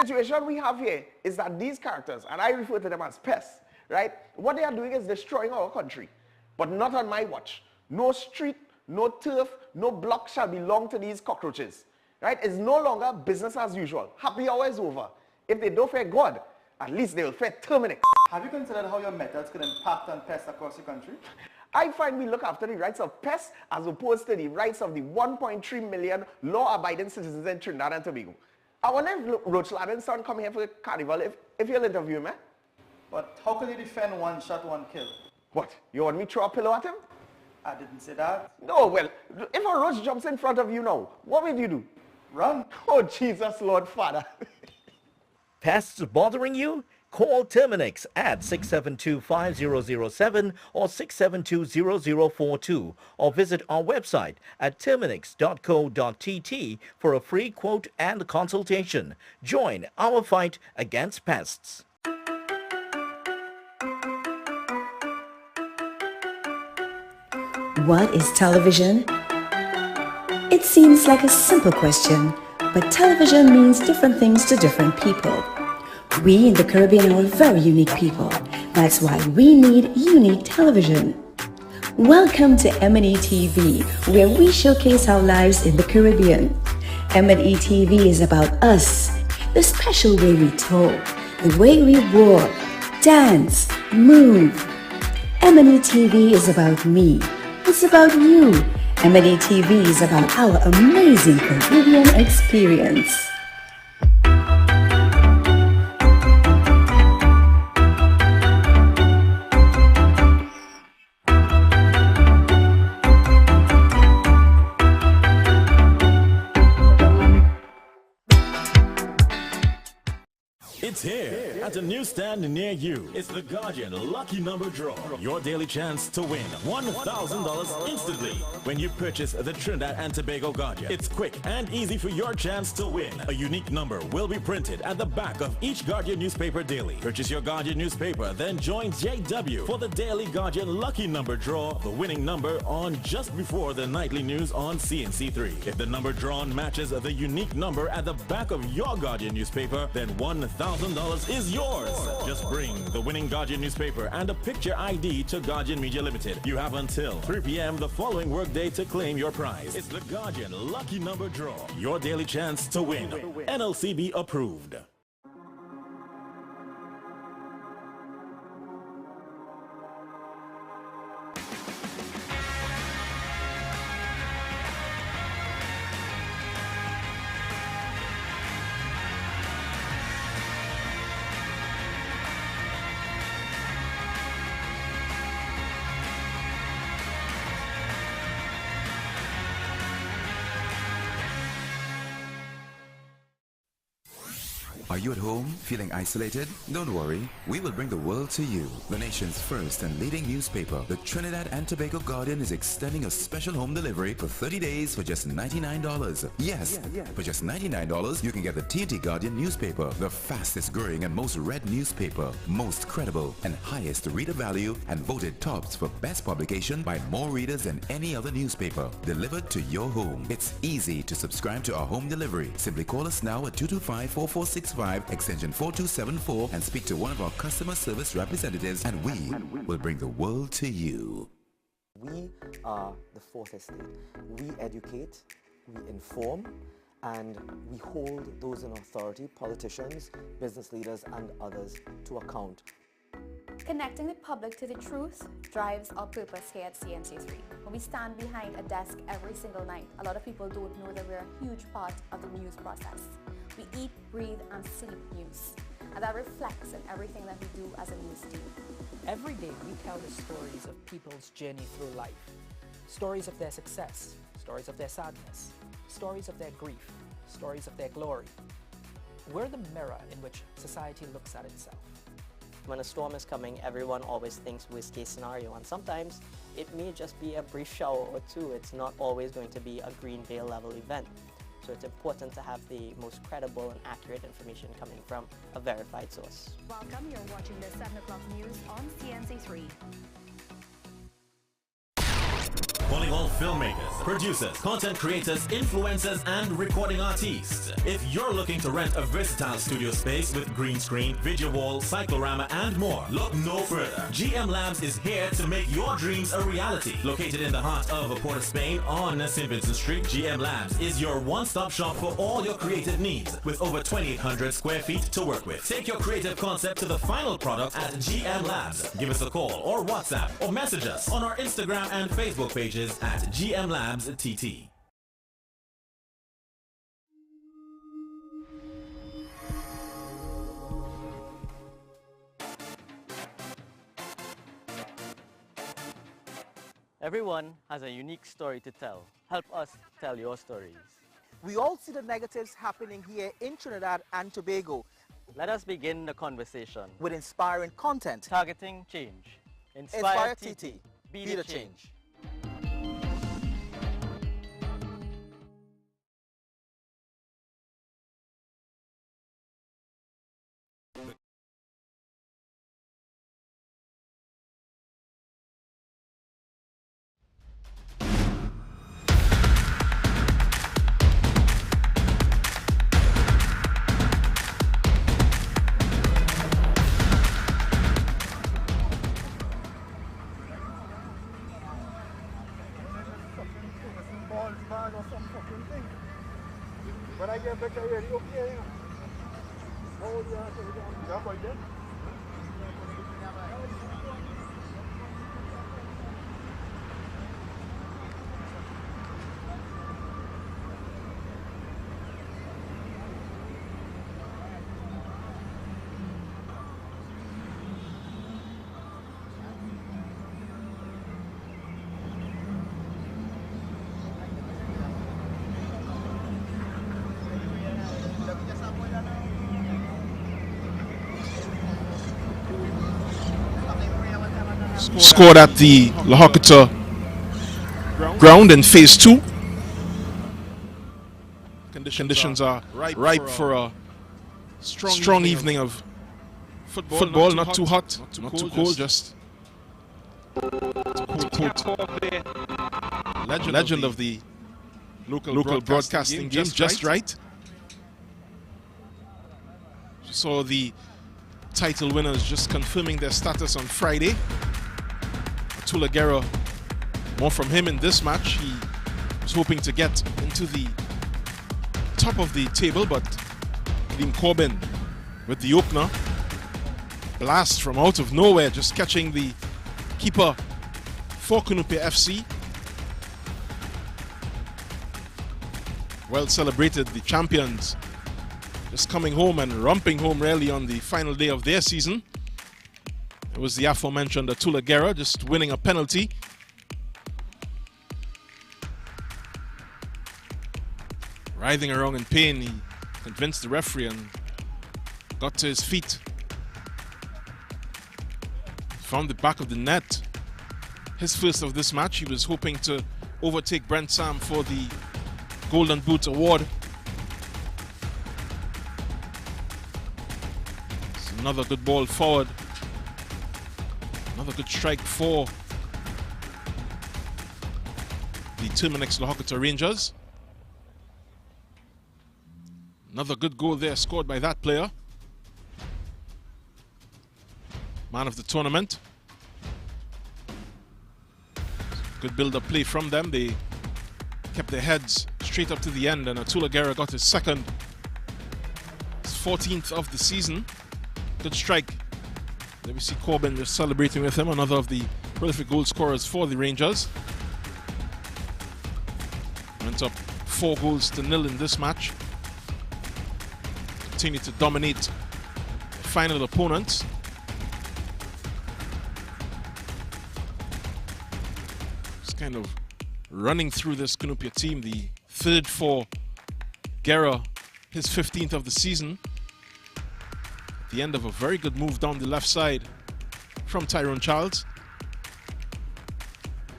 situation we have here is that these characters, and I refer to them as pests, right? What they are doing is destroying our country, but not on my watch. No street, no turf, no block shall belong to these cockroaches, right? It's no longer business as usual. Happy hour is over. If they don't fear God, at least they will fear Terminix. Have you considered how your methods could impact on pests across the country? I find we look after the rights of pests as opposed to the rights of the 1.3 million law-abiding citizens in Trinidad and Tobago. I wonder if Roach Ladden's son come here for the carnival if you'll interview him, eh? But how could you defend one shot, one kill? What? You want me to throw a pillow at him? I didn't say that. No, well, if a roach jumps in front of you now, what will you do? Run. Oh, Jesus, Lord Father. Pests bothering you? Call Terminix at 672-5007 or 672-0042 or visit our website at terminix.co.tt for a free quote and consultation. Join our fight against pests. What is television? It seems like a simple question, but television means different things to different people. We in the Caribbean are very unique people. That's why we need unique television. Welcome to M&E TV, where we showcase our lives in the Caribbean. M&E TV is about us, the special way we talk, the way we walk, dance, move. M&E TV is about me. It's about you. M&E TV is about our amazing Caribbean experience. It's here at a newsstand near you. It's the Guardian Lucky Number Draw. Your daily chance to win $1,000 instantly when you purchase the Trinidad and Tobago Guardian. It's quick and easy for your chance to win. A unique number will be printed at the back of each Guardian newspaper daily. Purchase your Guardian newspaper, then join JW for the daily Guardian Lucky Number Draw, the winning number on just before the nightly news on CNC3. If the number drawn matches the unique number at the back of your Guardian newspaper, then $1,000 is yours. Just bring the winning Guardian newspaper and a picture ID to Guardian Media Limited. You have until 3 p.m. the following workday to claim your prize. It's the Guardian Lucky Number Draw. Your daily chance to win. NLCB approved. Are you at home feeling isolated? Don't worry, we will bring the world to you. The nation's first and leading newspaper, the Trinidad and Tobago Guardian, is extending a special home delivery for 30 days for just $99. Yes, for just $99, you can get the TNT Guardian newspaper, the fastest growing and most read newspaper, most credible and highest reader value, and voted tops for best publication by more readers than any other newspaper, delivered to your home. It's easy to subscribe to our home delivery. Simply call us now at 225-4465, extension 4274, and speak to one of our customer service representatives, and we will bring the world to you. We are the fourth estate. We educate, we inform, and we hold those in authority, politicians, business leaders, and others, to account. Connecting the public to the truth drives our purpose here at CNC3. When we stand behind a desk every single night, a lot of people don't know that we're a huge part of the news process. We eat, breathe, and sleep news, and that reflects in everything that we do as a news team. Every day we tell the stories of people's journey through life. Stories of their success, stories of their sadness, stories of their grief, stories of their glory. We're the mirror in which society looks at itself. When a storm is coming, everyone always thinks worst case scenario, and sometimes it may just be a brief shower or two. It's not always going to be a green veil level event. So it's important to have the most credible and accurate information coming from a verified source. Welcome, you're watching the 7 o'clock news on CNC3. Calling all filmmakers, producers, content creators, influencers, and recording artists. If you're looking to rent a versatile studio space with green screen, video wall, cyclorama, and more, look no further. GM Labs is here to make your dreams a reality. Located in the heart of Port of Spain on St. Vincent Street, GM Labs is your one-stop shop for all your creative needs with over 2,800 square feet to work with. Take your creative concept to the final product at GM Labs. Give us a call or WhatsApp or message us on our Instagram and Facebook pages at GM Labs TT. Everyone has a unique story to tell. Help us tell your stories. We all see the negatives happening here in Trinidad and Tobago. Let us begin the conversation with inspiring content. Targeting change. Inspire TT. Be the change. But I get back here, you okay, you know? Oh, yeah, quite good. Scored at the Lahokata ground in phase 2. Conditions are ripe for a strong evening of football. Not too hot, not too cold, just to quote legend of the local broadcasting games, just right. So the title winners just confirming their status on Friday. Tulagera, more from him in this match. He was hoping to get into the top of the table, but Liam Corbin with the opener. Blast from out of nowhere, just catching the keeper for Kunupe FC. Well celebrated, the champions just coming home and romping home really on the final day of their season. It was the aforementioned Atula Guerra just winning a penalty. Writhing around in pain, he convinced the referee and got to his feet. Found the back of the net. His first of this match. He was hoping to overtake Brent Sam for the Golden Boot Award. It's another good ball forward. Another good strike for the Terminix Lahokata Rangers. Another good goal there scored by that player. Man of the tournament. Good build-up play from them. They kept their heads straight up to the end, and Atula Guerra got his second. His 14th of the season. Good strike. There we see Corbin just celebrating with him, another of the prolific goal scorers for the Rangers. Went up 4-0 in this match. Continue to dominate final opponents. Just kind of running through this Kunupia team. The third for Guerra, his 15th of the season. The end of a very good move down the left side from Tyrone Childs.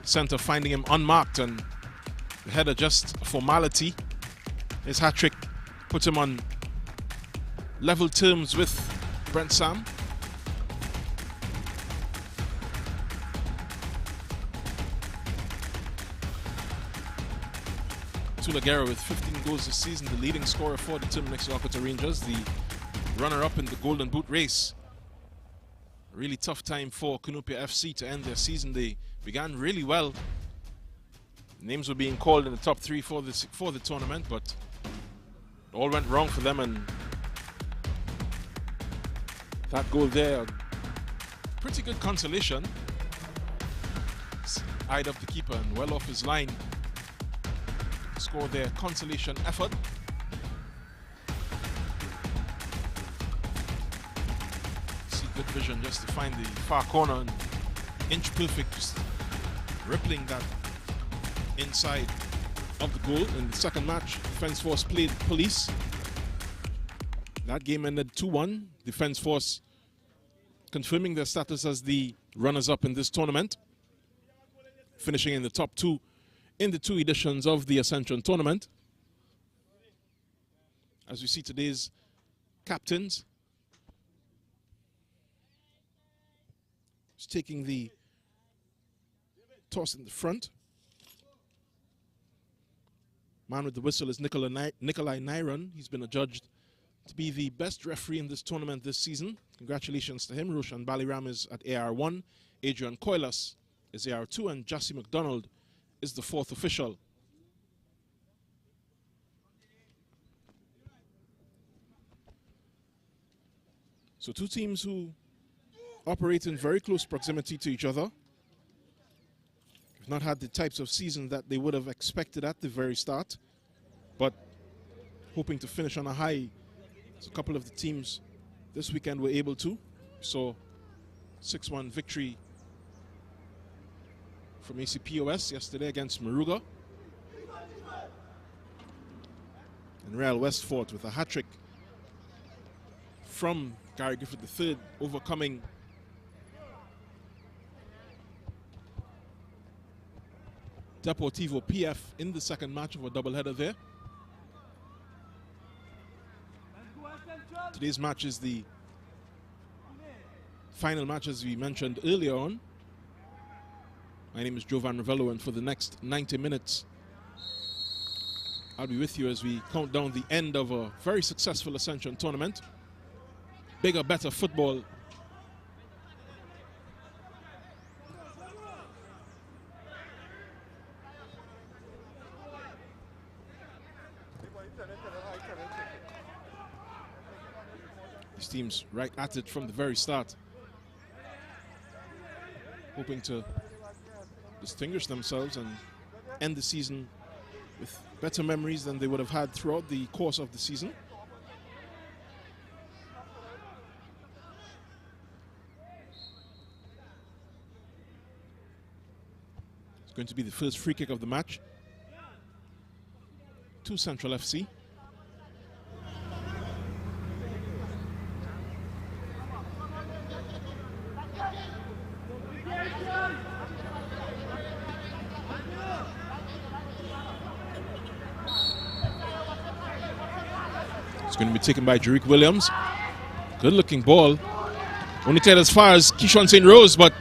Center finding him unmarked, and the header just a formality. His hat-trick puts him on level terms with Brent Sam. Tulagera with 15 goals this season, the leading scorer for the Terminix Waikato Rangers, the runner-up in the Golden Boot race. A really tough time for Cunupia FC to end their season. They began really well. Names were being called in the top 3 for the tournament, but it all went wrong for them, and that goal there, pretty good consolation. Eyed up the keeper and well off his line. Score their consolation effort. See good vision just to find the far corner and inch perfect, just rippling that inside of the goal. In the second match, Defence Force played Police. That game ended 2-1. Defence Force confirming their status as the runners-up in this tournament, finishing in the top 2 in the 2 editions of the Ascension tournament. As we see today's captains, is taking the toss in the front. Man with the whistle is Nikolai Nyron. He's been adjudged to be the best referee in this tournament this season. Congratulations to him. Roshan Baliram is at AR1. Adrian Coilas is AR2, and Jassy McDonald is the 4th official. So 2 teams who operate in very close proximity to each other. Have not had the types of season that they would have expected at the very start, but hoping to finish on a high. So a couple of the teams this weekend were able to. So 6-1 victory from ACPOS yesterday against Maruga. And Real Westford with a hat-trick from Gary Griffith III, overcoming Deportivo PF in the second match of a doubleheader there. Today's match is the final match, as we mentioned earlier on. My name is Jovan Ravello, and for the next 90 minutes, I'll be with you as we count down the end of a very successful Ascension tournament. Bigger, better football. These teams right at it from the very start, hoping to distinguish themselves and end the season with better memories than they would have had throughout the course of the season. It's going to be the first free kick of the match to Central FC. It's going to be taken by Jerick Williams. Good looking ball. Only taken as far as Keyshawn St. Rose, but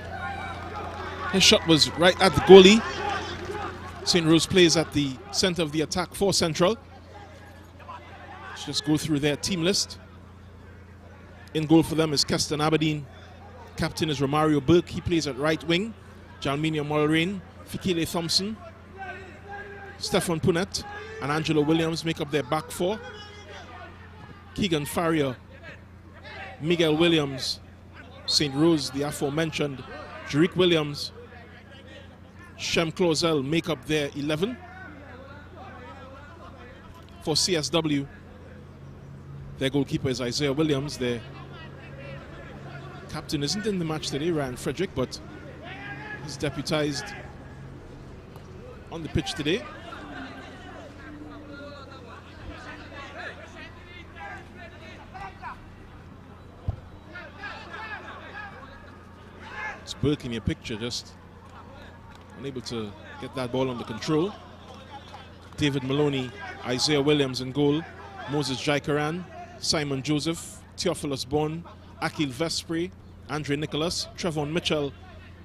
his shot was right at the goalie. St. Rose plays at the center of the attack for Central. Let's just go through their team list. In goal for them is Keston Aberdeen. Captain is Romario Burke. He plays at right wing. Jalminia Mulrain, Fikile Thompson, Stefan Punet, and Angelo Williams make up their back 4. Keegan Farrier, Miguel Williams, St. Rose, the aforementioned Jerick Williams, Shem Clausel make up their 11. For CSW, their goalkeeper is Isaiah Williams. Their captain isn't in the match today, Ryan Frederick, but he's deputized on the pitch today. It's Burke in your picture, just unable to get that ball under control. David Maloney, Isaiah Williams in goal, Moses Jaikaran, Simon Joseph, Theophilus Bond, Akil Vespre, Andre Nicholas, Trevon Mitchell,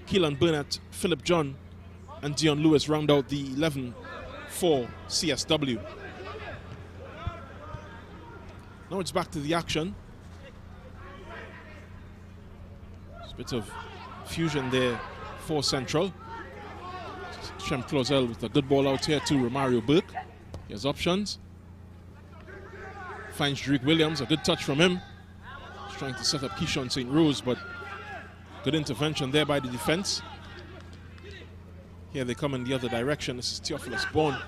Keelan Burnett, Philip John, and Dion Lewis round out the 11 for CSW. Now it's back to the action. There's a bit of fusion there for Central. Shem Clausel with a good ball out here to Romario Burke. He has options. Finds Drake Williams, a good touch from him. He's trying to set up Keyshawn St. Rose, but good intervention there by the defense. Here they come in the other direction. This is Theophilus Bourne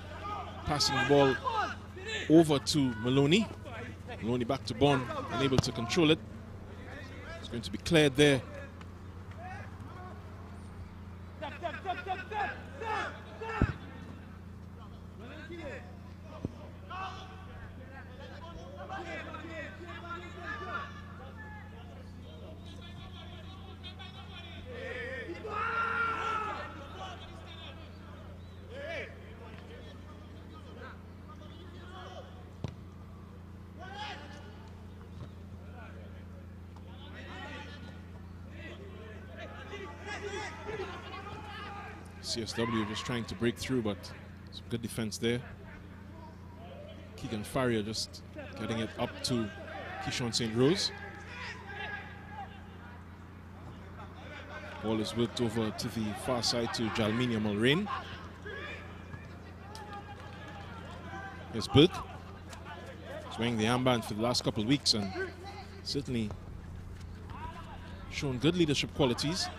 passing the ball over to Maloney. Maloney back to Bourne, unable to control it. It's going to be cleared there. CSW just trying to break through, but some good defense there. Keegan Farrier just getting it up to Keyshawn St. Rose. Ball is worked over to the far side to Jalminia Mulrain. Here's Burke. He's wearing the armband for the last couple of weeks and certainly shown good leadership qualities.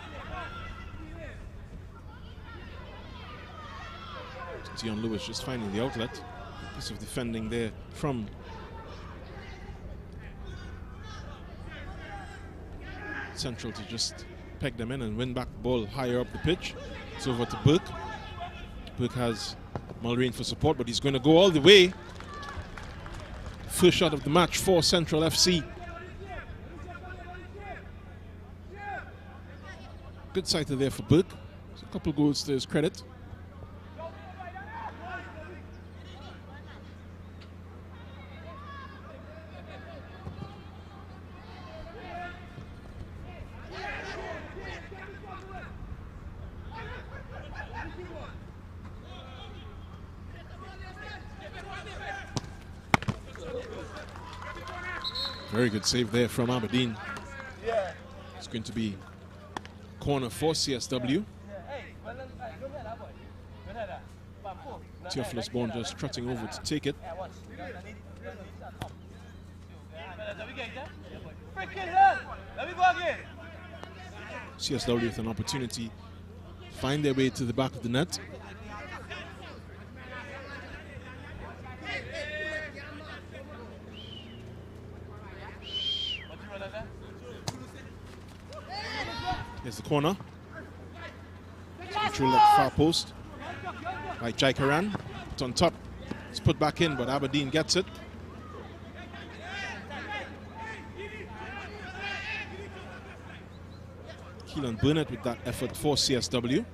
Dion Lewis just finding the outlet. Piece of defending there from Central to just peg them in and win back the ball higher up the pitch. It's over to Burke. Burke has Mulrain for support, but he's going to go all the way. First shot of the match for Central FC. Good sighter there for Burke. There's a couple goals to his credit. Very good save there from Aberdeen. It's going to be corner for CSW. Theophilus Bourne just trotting over to take it. CSW with an opportunity to find their way to the back of the net. Here's the corner. Control at far post by Jaikaran. It's on top. It's put back in, but Aberdeen gets it. Keelan Burnett with that effort for CSW.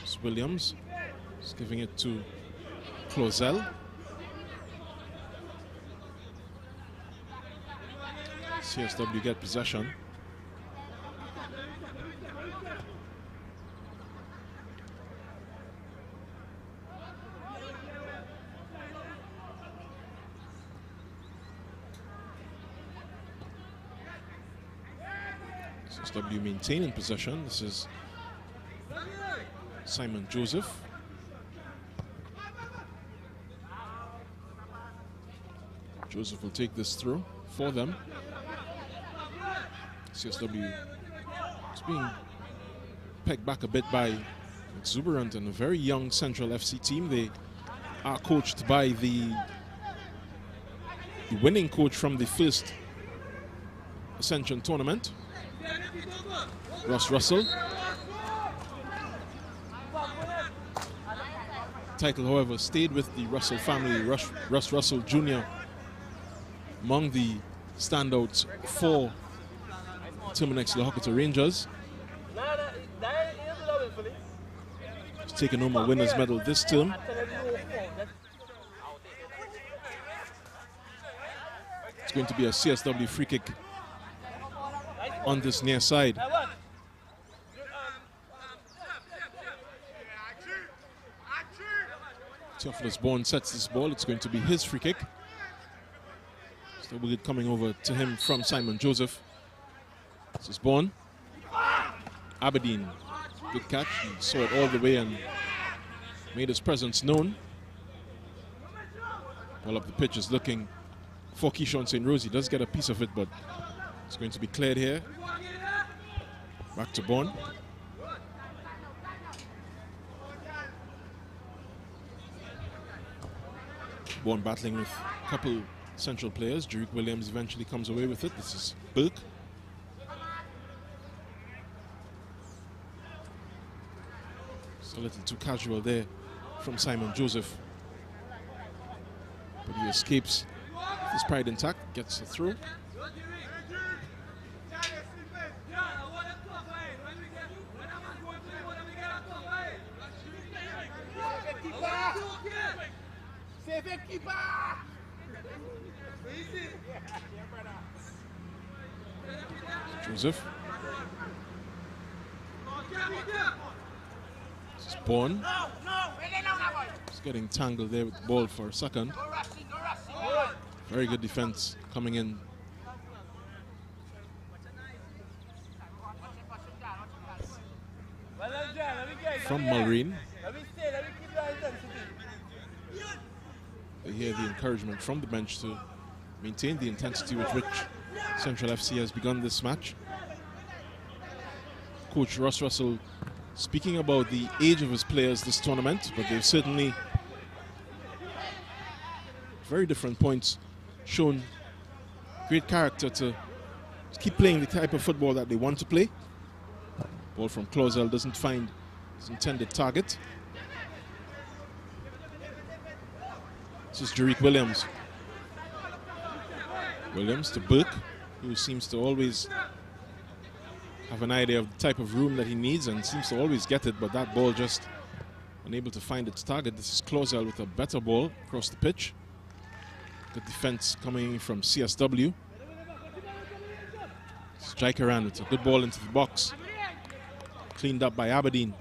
It's Williams. Just giving it to Clausel. CSW get possession. CSW maintaining possession. This is Simon Joseph. Joseph will take this through for them. CSW is being pegged back a bit by exuberant and a very young Central FC team. They are coached by the winning coach from the first Ascension tournament, Ross Russell. Title, however, stayed with the Russell family. Russ Russell Jr. among the standouts for Terminex Lahokota Rangers. He's taken home a winner's medal this term. It's going to be a CSW free kick on this near side. Theophilus Bourne sets this ball. It's going to be his free kick. So with it coming over to him from Simon Joseph. This is Bourne. Aberdeen, good catch. He saw it all the way and made his presence known. Ball up the pitch is looking for Keyshawn St. Rose. He does get a piece of it, but it's going to be cleared here. Back to Bourne. Bourne battling with a couple central players. Jerick Williams eventually comes away with it. This is Burke. It's a little too casual there from Simon Joseph. But he escapes his pride intact, gets a throw. Joseph. This is Bourne. He's getting tangled there with the ball for a second. Very good defense coming in. From Mulreen. They hear the encouragement from the bench to maintain the intensity with which Central FC has begun this match. Coach Ross Russell speaking about the age of his players this tournament, but they've certainly, very different points, shown great character to keep playing the type of football that they want to play. Ball from Clausel doesn't find his intended target. This is Jerick Williams. Williams to Burke, who seems to always have an idea of the type of room that he needs and seems to always get it, but that ball just unable to find its target. This is Clausel with a better ball across the pitch. Good defense coming from CSW. Striker ran with a good ball into the box. Cleaned up by Aberdeen.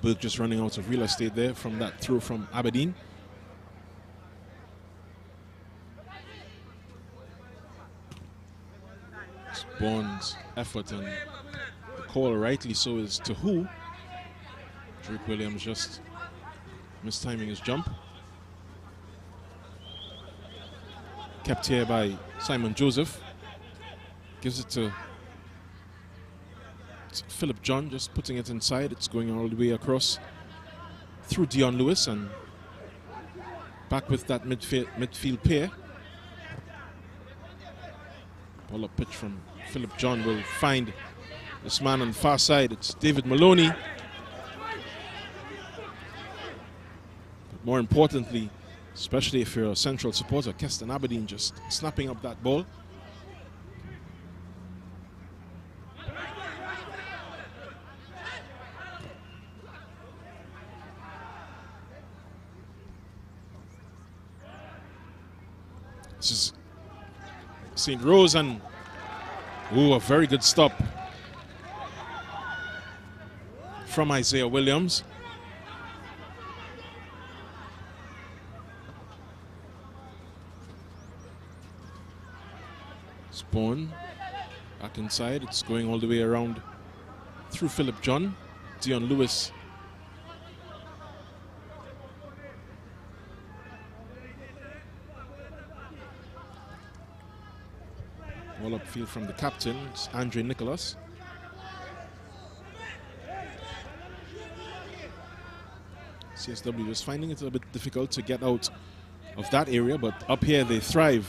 Burke just running out of real estate there from that throw from Aberdeen. It's Bourne's effort, and the call, rightly so, is to who? Jerick Williams just mistiming his jump. Kept here by Simon Joseph. Gives it to Philip John, just putting it inside. It's going all the way across through Dion Lewis and back with that midfield pair. Ball up pitch from Philip John will find this man on the far side. It's David Maloney. But more importantly, especially if you're a Central supporter, Keston Aberdeen just snapping up that ball. This is St. Rose, and a very good stop from Isaiah Williams. Spawn back inside. It's going all the way around through Philip John. Dion Lewis. Ball upfield from the captain, it's Andre Nicholas. CSW is finding it a bit difficult to get out of that area, but up here they thrive.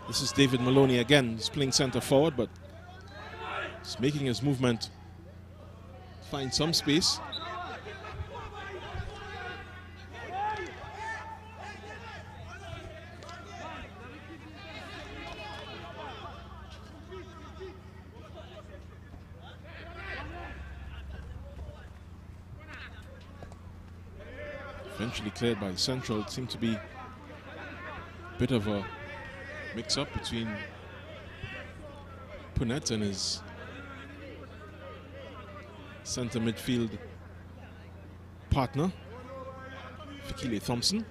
This is David Maloney again. He's playing center forward, but he's making his movement, find some space. Eventually cleared by Central. It seemed to be bit of a mix-up between Punnett and his center midfield partner, Fikile Thompson.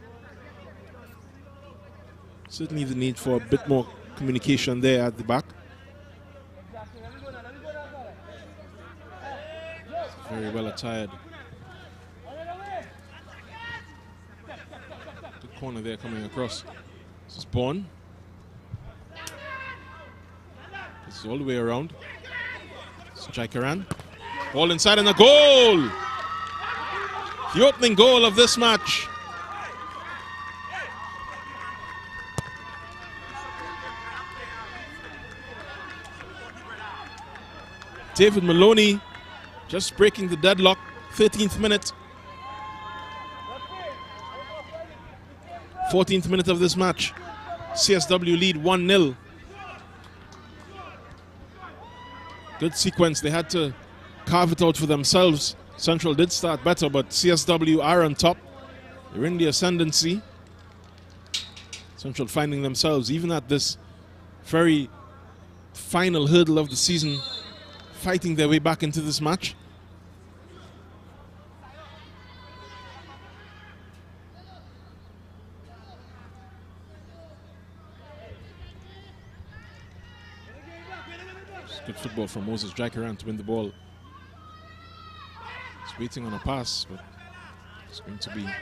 Certainly the need for a bit more communication there at the back. Very well attired. Good corner there coming across. This is Bourne. This is all the way around. Striker ball inside and a goal! The opening goal of this match. David Maloney just breaking the deadlock, 13th minute. 14th minute of this match. CSW lead 1-0. Good sequence. They had to carve it out for themselves. Central did start better, but CSW are on top. They're in the ascendancy. Central finding themselves, even at this very final hurdle of the season, fighting their way back into this match. It's good football from Moses Jacaran to win the ball. He's waiting on a pass, but it's going to be a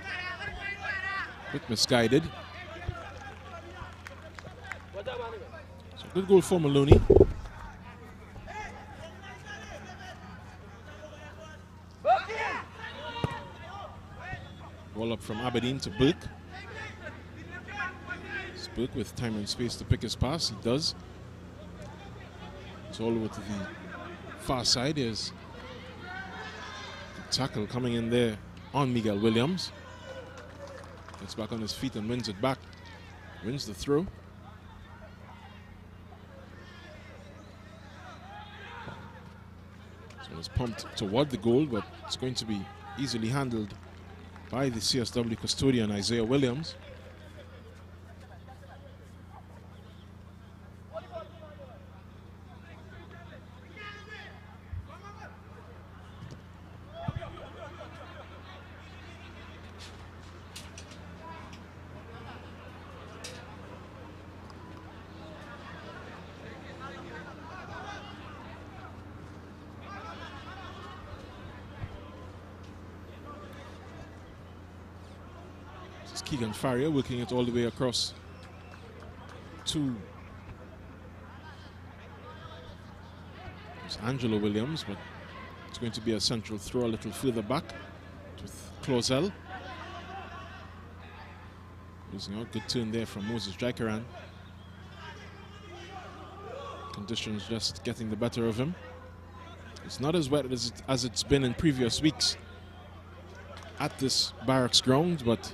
bit misguided. So good goal for Maloney. Ball up from Aberdeen to Burke. It's Burke with time and space to pick his pass. He does. It's all over to the far side. There's the tackle coming in there on Miguel Williams. Gets back on his feet and wins it back. Wins the throw. So it's pumped toward the goal, but it's going to be easily handled by the CSW custodian, Isaiah Williams. Keegan Farrier working it all the way across to Angelo Williams, but it's going to be a central throw a little further back with Clausel. Losing out, good turn there from Moses Jacaran. Conditions just getting the better of him. It's not as wet as it's been in previous weeks at this barracks ground, but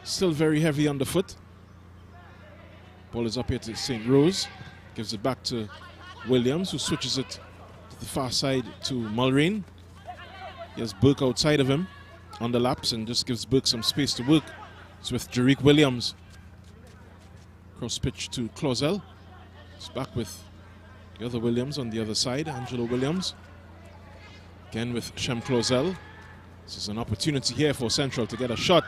still very heavy underfoot. Ball is up here to St. Rose. Gives it back to Williams, who switches it to the far side to Mulrain. He has Burke outside of him on the laps and just gives Burke some space to work. It's with Jerick Williams. Cross pitch to Clausel. It's back with the other Williams on the other side, Angelo Williams. Again with Shem Clausel. This is an opportunity here for Central to get a shot.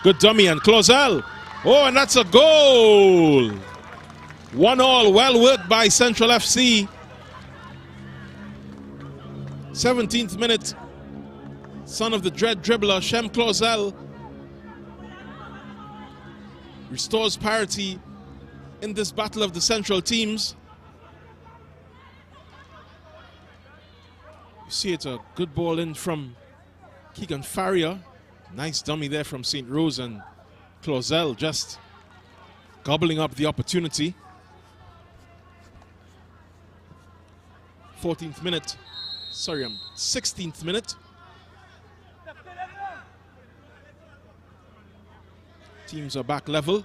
Good dummy and Clausel. Oh, and that's a goal. 1-1, well worked by Central FC. 17th minute. Son of the dread dribbler, Shem Clausel, restores parity in this battle of the Central teams. You see it's a good ball in from Keegan Farrier. Nice dummy there from St. Rose, and Clausel just gobbling up the opportunity. 16th minute. Teams are back level.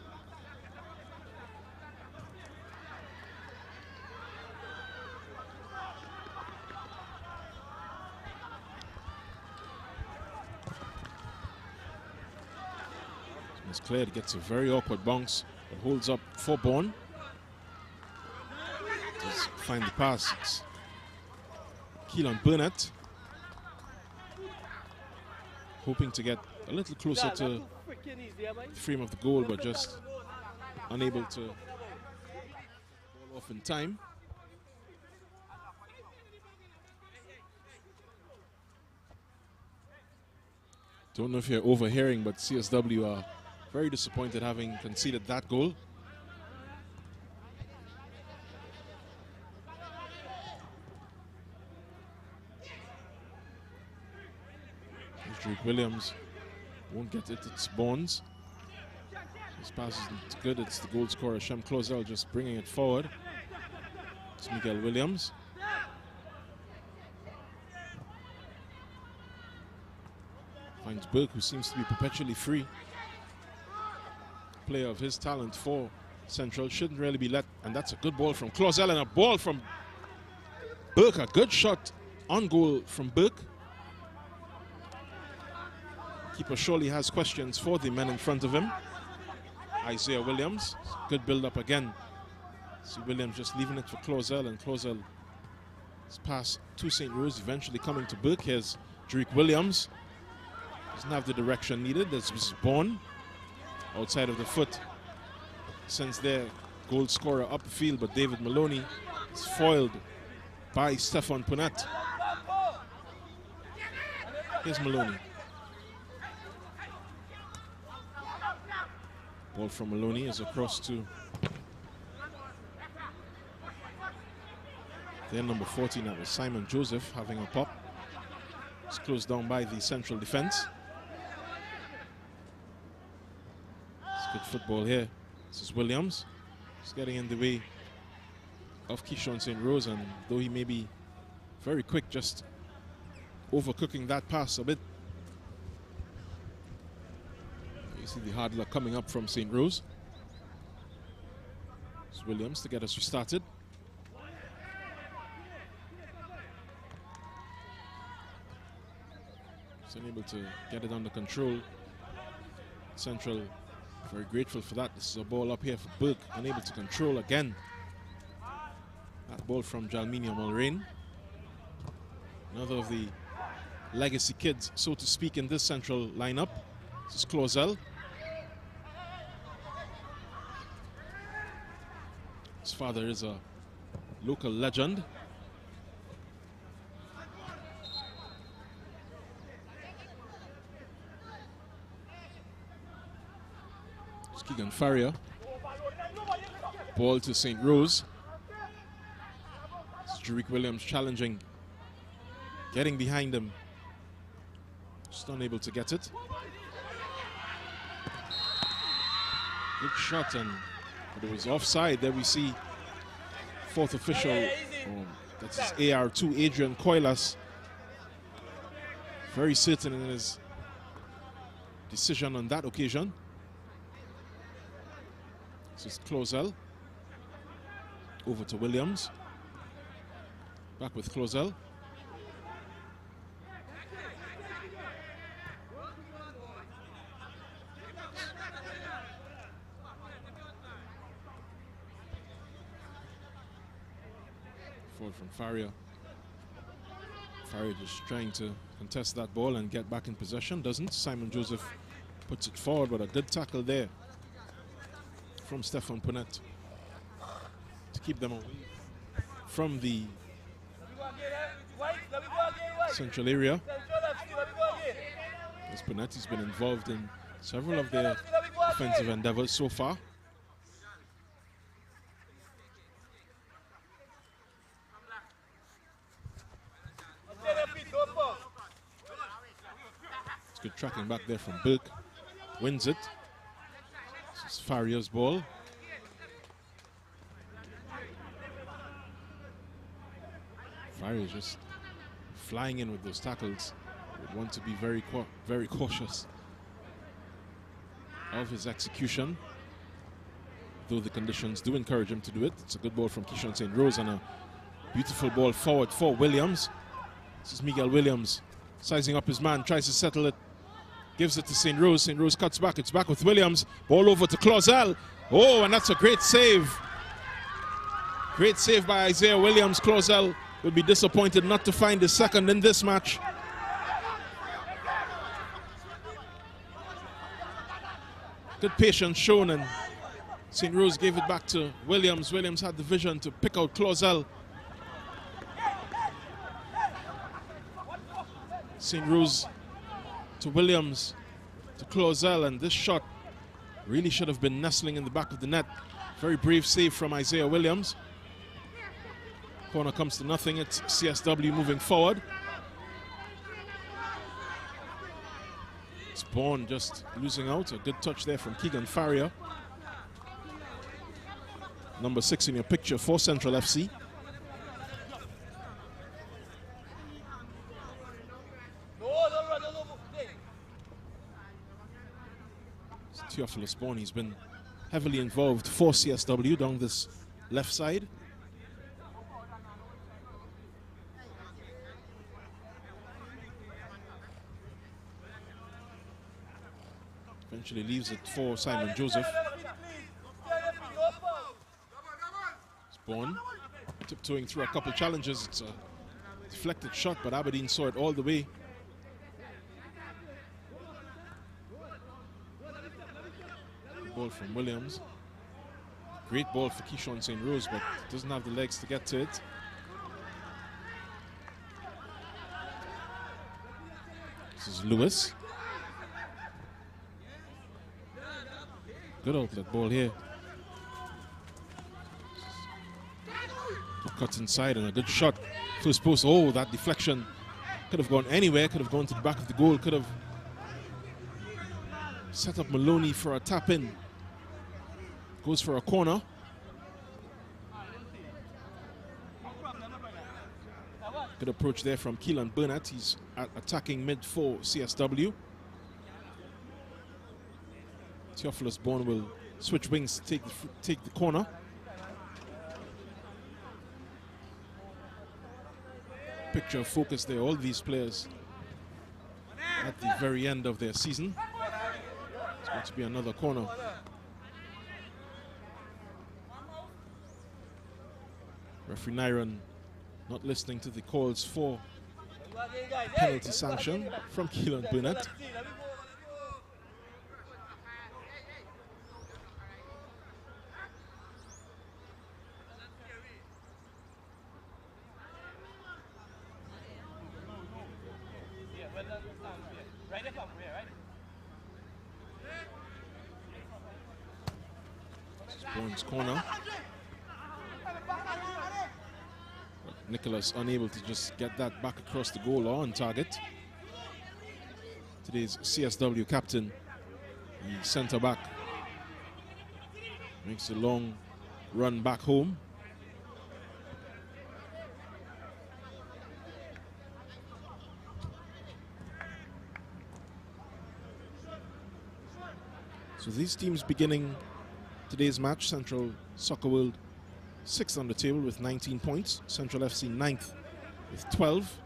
It's clear it gets a very awkward bounce. holds up for Bourne. Just find the pass. It's Keelan Burnett hoping to get a little closer to the frame of the goal, but just unable to ball off in time. Don't know if you're overhearing, but CSW are very disappointed having conceded that goal. Drake Williams won't get it, it's Bones. This pass isn't good, it's the goal scorer Shem Closel just bringing it forward. It's Miguel Williams. Finds Burke, who seems to be perpetually free. Player of his talent for Central, shouldn't really be let, and that's a good ball from Closel and a ball from Burke, a good shot on goal from Burke. Keeper surely has questions for the men in front of him. Isaiah Williams, good build up again. See Williams just leaving it for Closel, and Closel's pass to St. Rose, eventually coming to Burke. Here's Drake Williams. Doesn't have the direction needed. This was Bourne outside of the foot. Sends their goal scorer up the field, but David Maloney is foiled by Stefan Punnett. Here's Maloney. Ball from Maloney is across to their number 14. That was Simon Joseph having a pop. It's closed down by the Central defense. It's good football here. This is Williams. He's getting in the way of Keyshawn St. Rose, and though he may be very quick, just overcooking that pass a bit. You see the hard luck coming up from St. Rose. It's Williams to get us restarted. He's unable to get it under control. Central very grateful for that. This is a ball up here for Burke, unable to control again. That ball from Jalminia Mulrain. Another of the legacy kids, so to speak, in this Central lineup. This is Closel. His father is a local legend. It's Keegan Farrier. Ball to St. Rose. It's Drake Williams challenging, getting behind him. Just unable to get it. Good shot, and but it was offside. There we see fourth official, that's AR2, Adrian Coilas, very certain in his decision on that occasion. This is Closel. Over to Williams. Back with Closel. Forward from Farrier. Farrier just trying to contest that ball and get back in possession. Doesn't. Simon Joseph puts it forward, but a good tackle there from Stefan Punnett to keep them away from the Central area. As Punnett has been involved in several of their offensive endeavors so far. It's good tracking back there from Burke. Wins it. This is Farrier's ball. Farrier just flying in with those tackles. Would want to be very cautious of his execution, though the conditions do encourage him to do it. It's a good ball from Keyshawn St. Rose and a beautiful ball forward for Williams. This is Miguel Williams sizing up his man, tries to settle it, gives it to St. Rose. St. Rose cuts back. It's back with Williams. Ball over to Closel. Oh, and that's a great save. Great save by Isaiah Williams. Clausel will be disappointed not to find his second in this match. Good patience shown, and St. Rose gave it back to Williams. Williams had the vision to pick out Clausel. St. Rose to Williams to Clausel, and this shot really should have been nestling in the back of the net. Very brave save from Isaiah Williams. Corner comes to nothing. It's CSW moving forward. Spawn just losing out. A good touch there from Keegan Farrier. Number 6 in your picture for Central FC. Theophilus Spawn, he's been heavily involved for CSW down this left side. Eventually leaves it for Simon Joseph. Spawn tiptoeing through a couple challenges. It's a deflected shot, but Aberdeen saw it all the way. Ball from Williams. Great ball for Keyshawn St. Rose, but doesn't have the legs to get to it. This is Lewis. Good outlet ball here. Cut inside and a good shot. First post. Oh, that deflection could have gone anywhere. Could have gone to the back of the goal. Could have set up Maloney for a tap in. Goes for a corner. Good approach there from Keelan Burnett. He's attacking mid for CSW. Theophilus Bourne will switch wings to take the corner. Picture of focus there. All these players at the very end of their season. It's going to be another corner. Referee Nyron not listening to the calls for penalty sanction from Keelan Burnett. Bourne's corner. Nicholas unable to just get that back across the goal or on target. Today's CSW captain, the centre back, makes a long run back home. So these teams beginning today's match. Central Soccer World 6th on the table with 19 points. Central FC 9th with 12.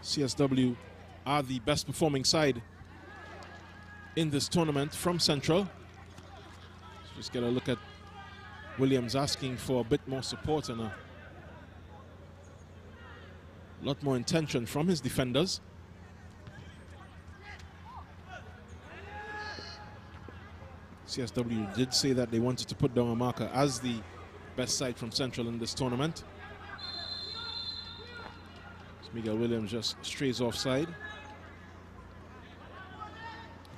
CSW are the best performing side in this tournament from Central. Let's just get a look at Williams asking for a bit more support and a lot more intention from his defenders. CSW did say that they wanted to put down a marker as the best side from Central in this tournament. Miguel Williams just strays offside.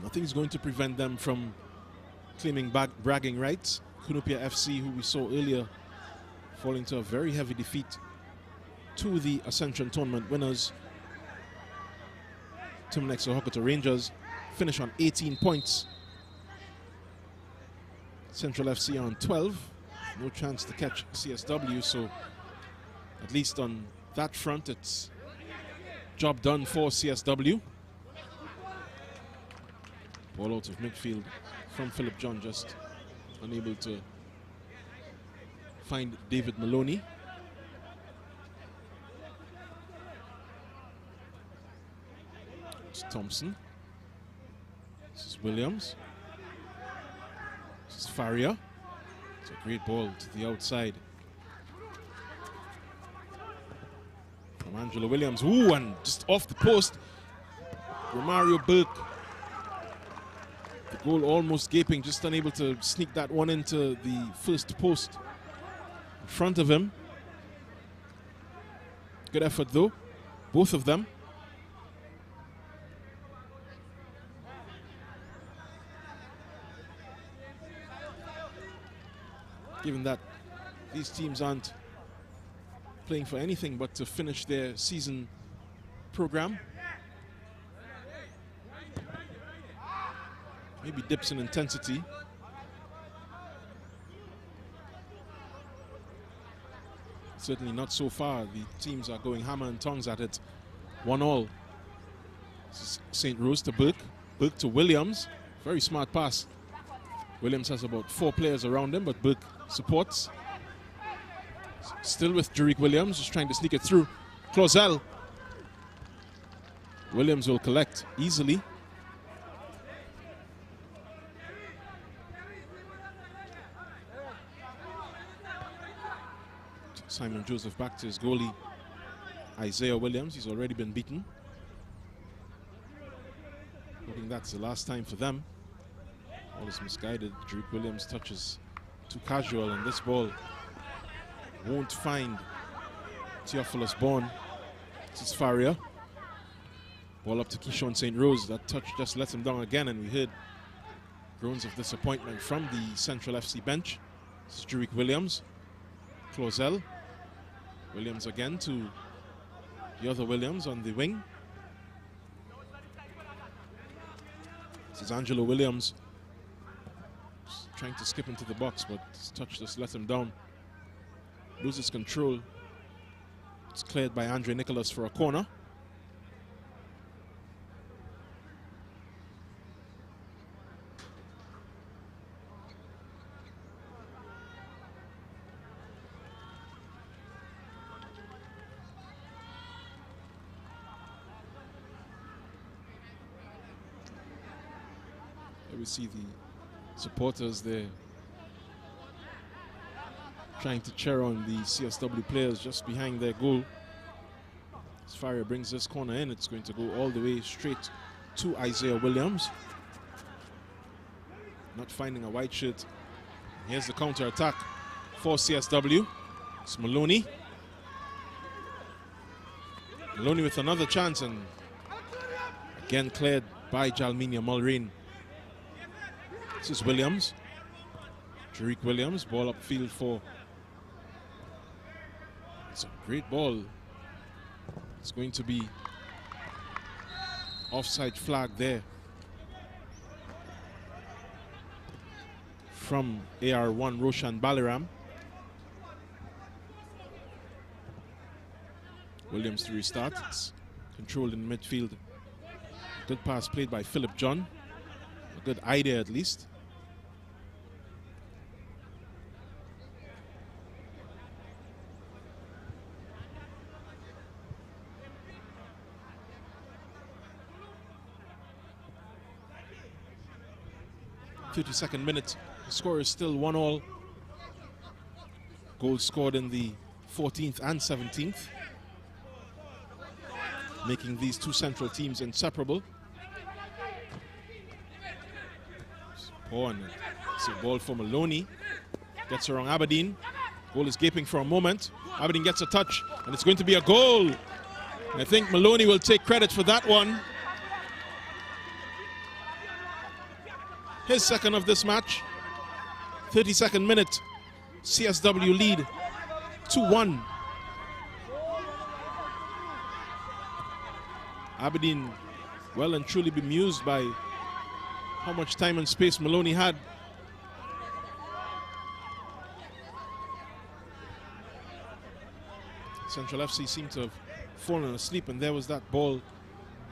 Nothing's going to prevent them from claiming bragging rights. Kunupia FC, who we saw earlier, falling to a very heavy defeat to the Ascension tournament winners, Terminix Ohokota Rangers, finish on 18 points. Central FC on 12. No chance to catch CSW, so at least on that front, it's job done for CSW. Ball out of midfield from Philip John, just unable to find David Maloney. It's Thompson. This Williams. This is Faria. It's a great ball to the outside. From Angelo Williams. Ooh, and just off the post. Romario Burke. The goal almost gaping, just unable to sneak that one into the first post in front of him. Good effort though, both of them. Given that these teams aren't playing for anything but to finish their season program. Maybe dips in intensity. Certainly not so far. The teams are going hammer and tongs at it. 1-1. St. Rose to Burke. Burke to Williams. Very smart pass. Williams has about 4 players around him, but Burke supports. Still with Jerick Williams, just trying to sneak it through. Clausel. Williams will collect easily. Simon Joseph back to his goalie, Isaiah Williams. He's already been beaten. Hoping that's the last time for them. Ball is misguided. Jerick Williams touches too casual, and this ball won't find Theophilus Bourne. This is Faria. Ball up to Keyshawn St. Rose. That touch just lets him down again, and we heard groans of disappointment from the Central FC bench. This is Jerick Williams. Clausel. Williams again to the other Williams on the wing. This is Angelo Williams. Just trying to skip into the box, but his touch just let him down. Loses control. It's cleared by Andre Nicholas for a corner. We see the supporters there trying to cheer on the CSW players just behind their goal. As Faria brings this corner in, it's going to go all the way straight to Isaiah Williams. Not finding a white shirt. Here's the counter attack for CSW. It's Maloney. Maloney with another chance, and again cleared by Jalminia Mulrain. This is Williams. Jerick Williams, ball upfield for. It's a great ball. It's going to be offside flag there from AR1 Roshan Balaram. Williams to restart. It's controlled in midfield. Good pass played by Philip John. A good idea at least. .32 minute, the score is still 1-1. Goals scored in the 14th and 17th, making these two central teams inseparable. It's a ball for Maloney. Gets around Aberdeen. Goal is gaping for a moment. Aberdeen gets a touch, and it's going to be a goal. I think Maloney will take credit for that one. His second of this match. 32nd minute. CSW lead 2-1. Aberdeen well and truly bemused by how much time and space Maloney had. Central FC seemed to have fallen asleep, and there was that ball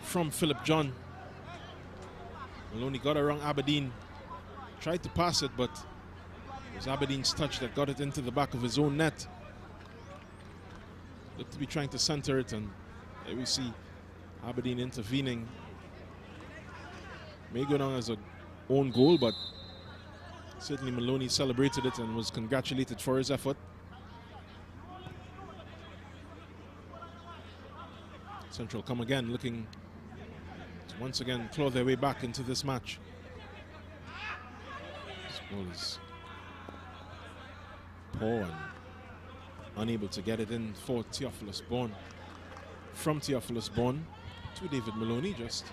from Philip John. Maloney got around Aberdeen, tried to pass it, but it was Aberdeen's touch that got it into the back of his own net. Looked to be trying to center it, and there we see Aberdeen intervening. May go down as a own goal, but certainly Maloney celebrated it and was congratulated for his effort. Central come again, looking to once again claw their way back into this match. This ball is poor and unable to get it in for Theophilus Bourne. From Theophilus Bourne to David Maloney, just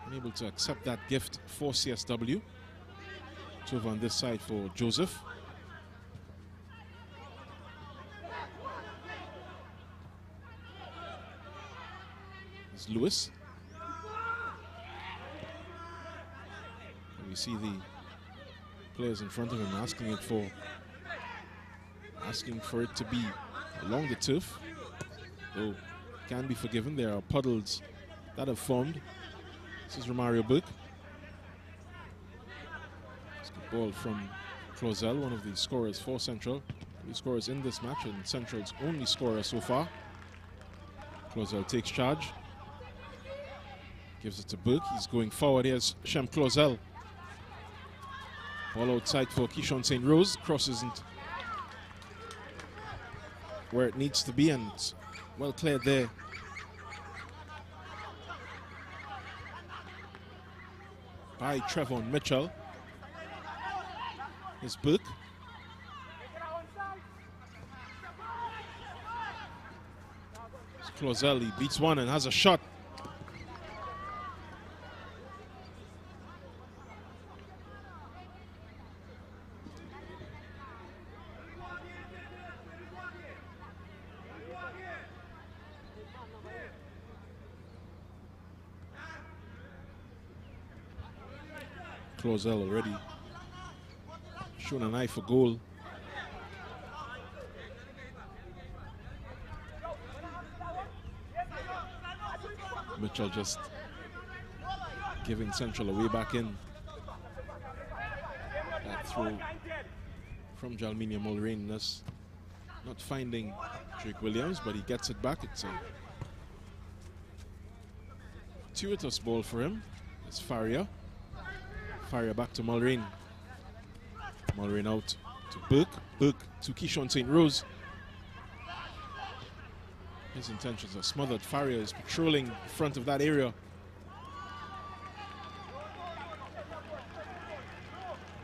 unable to accept that gift for CSW. It's over on this side for Joseph. It's Lewis. And we see the players in front of him asking for it to be along the turf. Though can be forgiven. There are puddles that have formed. This is Romario Burke. It's a good ball from Clausel, one of the scorers for Central. The scorers in this match, and Central's only scorer so far. Clausel takes charge. Gives it to Burke. He's going forward. Here's Shem Clausel. Ball outside for Keyshawn St. Rose. Crosses isn't where it needs to be, and it's well cleared there. By Trevon Mitchell. Here's Burke. It's Clausel. He beats one and has a shot. Clausel already shown an eye for goal. Mitchell just giving Central a way back in. That throw from Jalminia Mulrain, not finding Drake Williams, but he gets it back. It's a fortuitous ball for him. It's Faria. Faria back to Mulrain. Mulrain out to Burke. Burke to Keyshawn St. Rose. His intentions are smothered. Faria is patrolling in front of that area.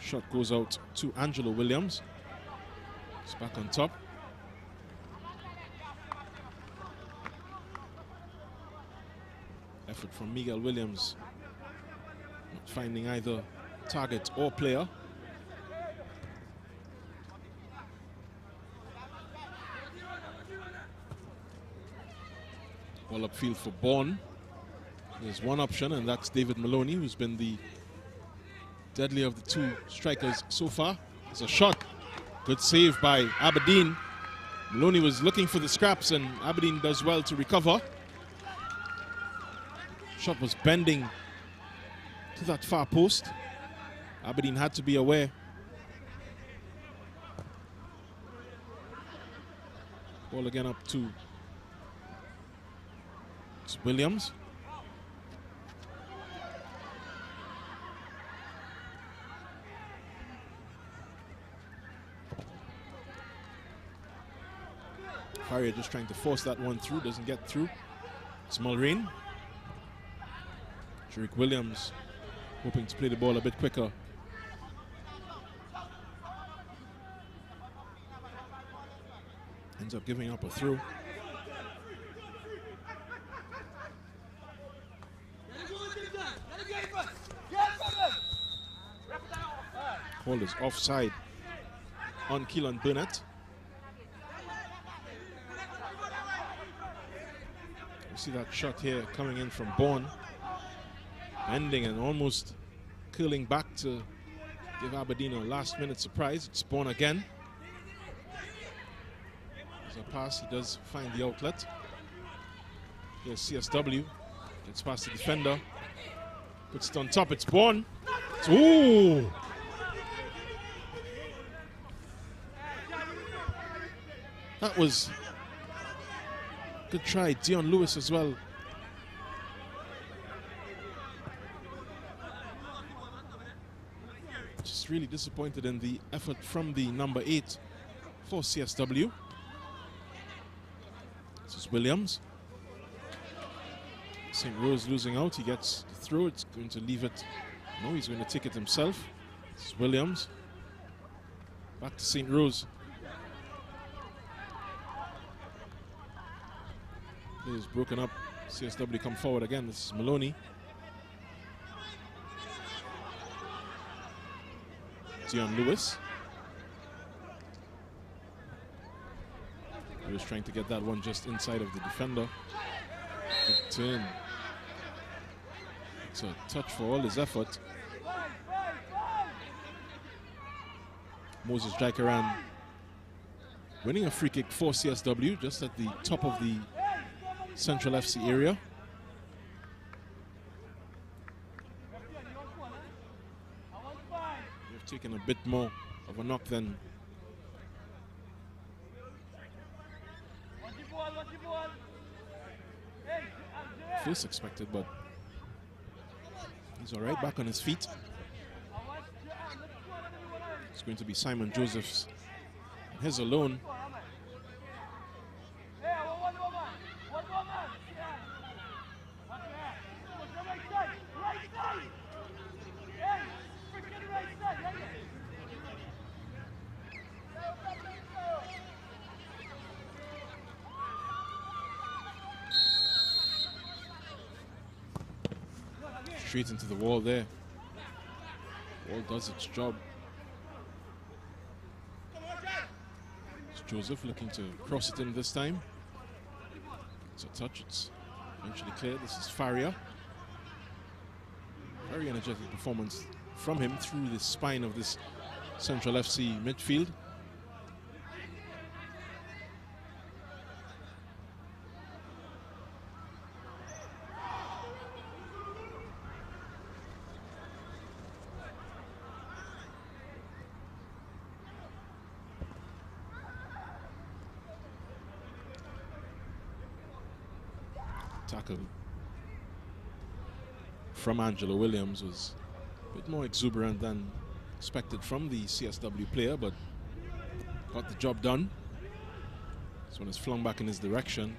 Shot goes out to Angelo Williams. He's back on top. Effort from Miguel Williams. Not finding either target or player. Ball upfield for Bourne. There's one option, and that's David Maloney, who's been the deadlier of the two strikers so far. It's a shot. Good save by Aberdeen. Maloney was looking for the scraps, and Aberdeen does well to recover. Shot was bending to that far post. Aberdeen had to be aware. Ball again up to Williams. Faria just trying to force that one through, doesn't get through. It's Mulrain. Drake Williams hoping to play the ball a bit quicker. Ends up giving up a throw. Ball is offside on Keelan Burnett. You see that shot here coming in from Bourne. Bending and almost curling back to give Aberdeen a last-minute surprise. It's Bourne again. There's a pass. He does find the outlet. Here's CSW. Gets past the defender. Puts it on top. It's Bourne. Ooh! That was Good try, Dion Lewis as well. Just really disappointed in the effort from the number 8 for CSW. This is Williams. St. Rose losing out. He gets the throw. It's going to leave it. No, he's going to take it himself. This is Williams. Back to St. Rose. Play is broken up. CSW come forward again. This is Maloney. Dion Lewis. He was trying to get that one just inside of the defender. Good turn. It's a touch for all his effort. Moses Jaikaran winning a free kick for CSW just at the top of the Central FC area. They've taken a bit more of a knock than first expected, but he's all right, back on his feet. It's going to be Simon Josephs, his alone. Straight into the wall there. Wall does its job. It's Joseph looking to cross it in this time. It's a touch, it's eventually clear. This is Faria. Very energetic performance from him through the spine of this Central FC midfield. Tackle from Angelo Williams was a bit more exuberant than expected from the CSW player, but got the job done. This one is flung back in his direction.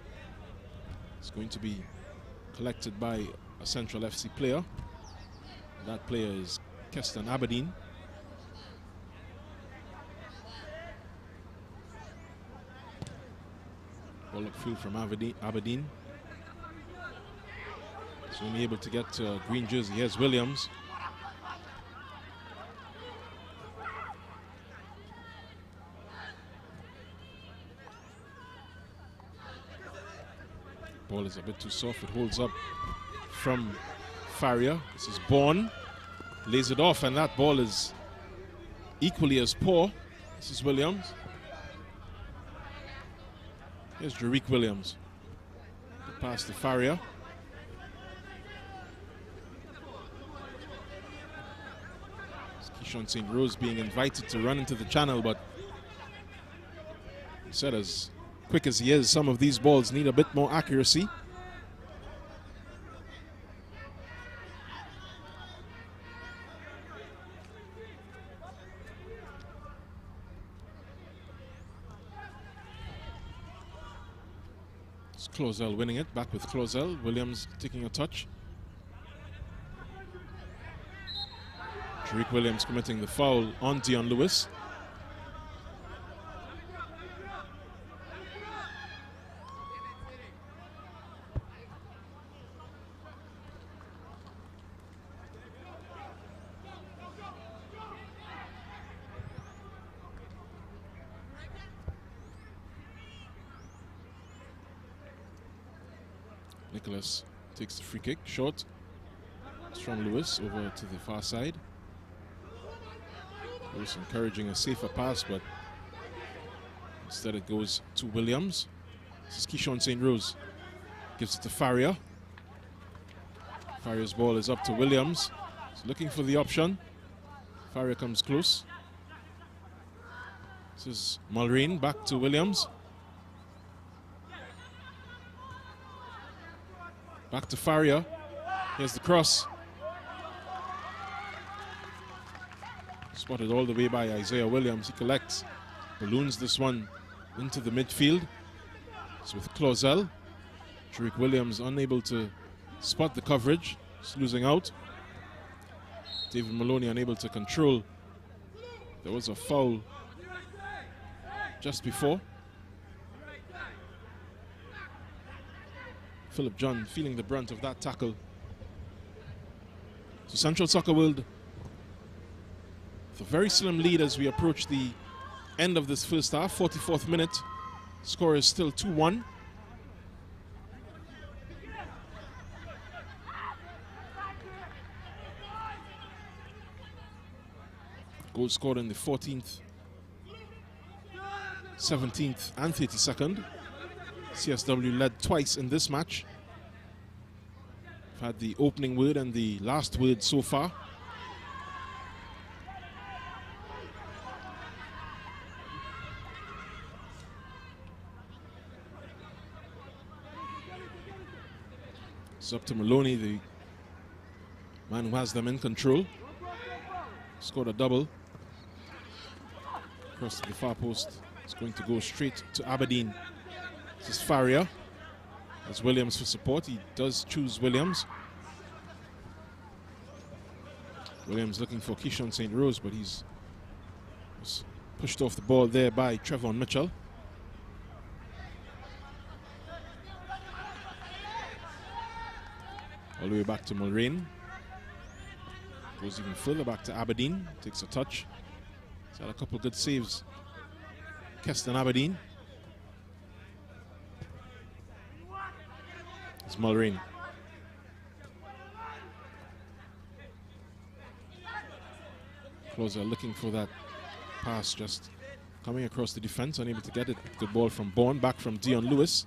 It's going to be collected by a Central FC player. That player is Keston Aberdeen. Ball upfield from Aberdeen. He's only able to get to a green jersey. Here's Williams. Ball is a bit too soft. It holds up from Faria. This is Bourne. Lays it off, and that ball is equally as poor. This is Williams. Here's Jarique Williams. The pass to Faria. Keyshawn St. Rose being invited to run into the channel, but he said as quick as he is, some of these balls need a bit more accuracy. It's Clausel winning it, back with Clausel. Williams taking a touch. Jarique Williams committing the foul on Dion Lewis. Nicholas takes the free kick, short. It's from Lewis over to the far side. Lewis encouraging a safer pass, but instead it goes to Williams. This is Keyshawn St. Rose. Gives it to Faria. Faria's ball is up to Williams. He's looking for the option. Faria comes close. This is Mulreen back to Williams. Back to Faria. Here's the cross. Spotted all the way by Isaiah Williams. He collects, balloons this one into the midfield. It's with Clausel. Tariq Williams unable to spot the coverage. He's losing out. David Maloney unable to control. There was a foul just before. Philip John feeling the brunt of that tackle. So Central Soccer World with a very slim lead as we approach the end of this first half. 44th minute. Score is still 2-1. Goal scored in the 14th, 17th and 32nd. CSW led twice in this match. We've had the opening word and the last word so far. It's up to Maloney, the man who has them in control. Scored a double. Across to the far post. It's going to go straight to Aberdeen. This is Faria. That's Williams for support. He does choose Williams. Williams looking for Keishon St. Rose, but he's pushed off the ball there by Trevon Mitchell. All the way back to Mulrain. Goes even further back to Aberdeen. Takes a touch. He's had a couple good saves. Keston Aberdeen. It's Mulrain. Closer looking for that pass, just coming across the defense, unable to get it. Good ball from Bourne, back from Dion Lewis.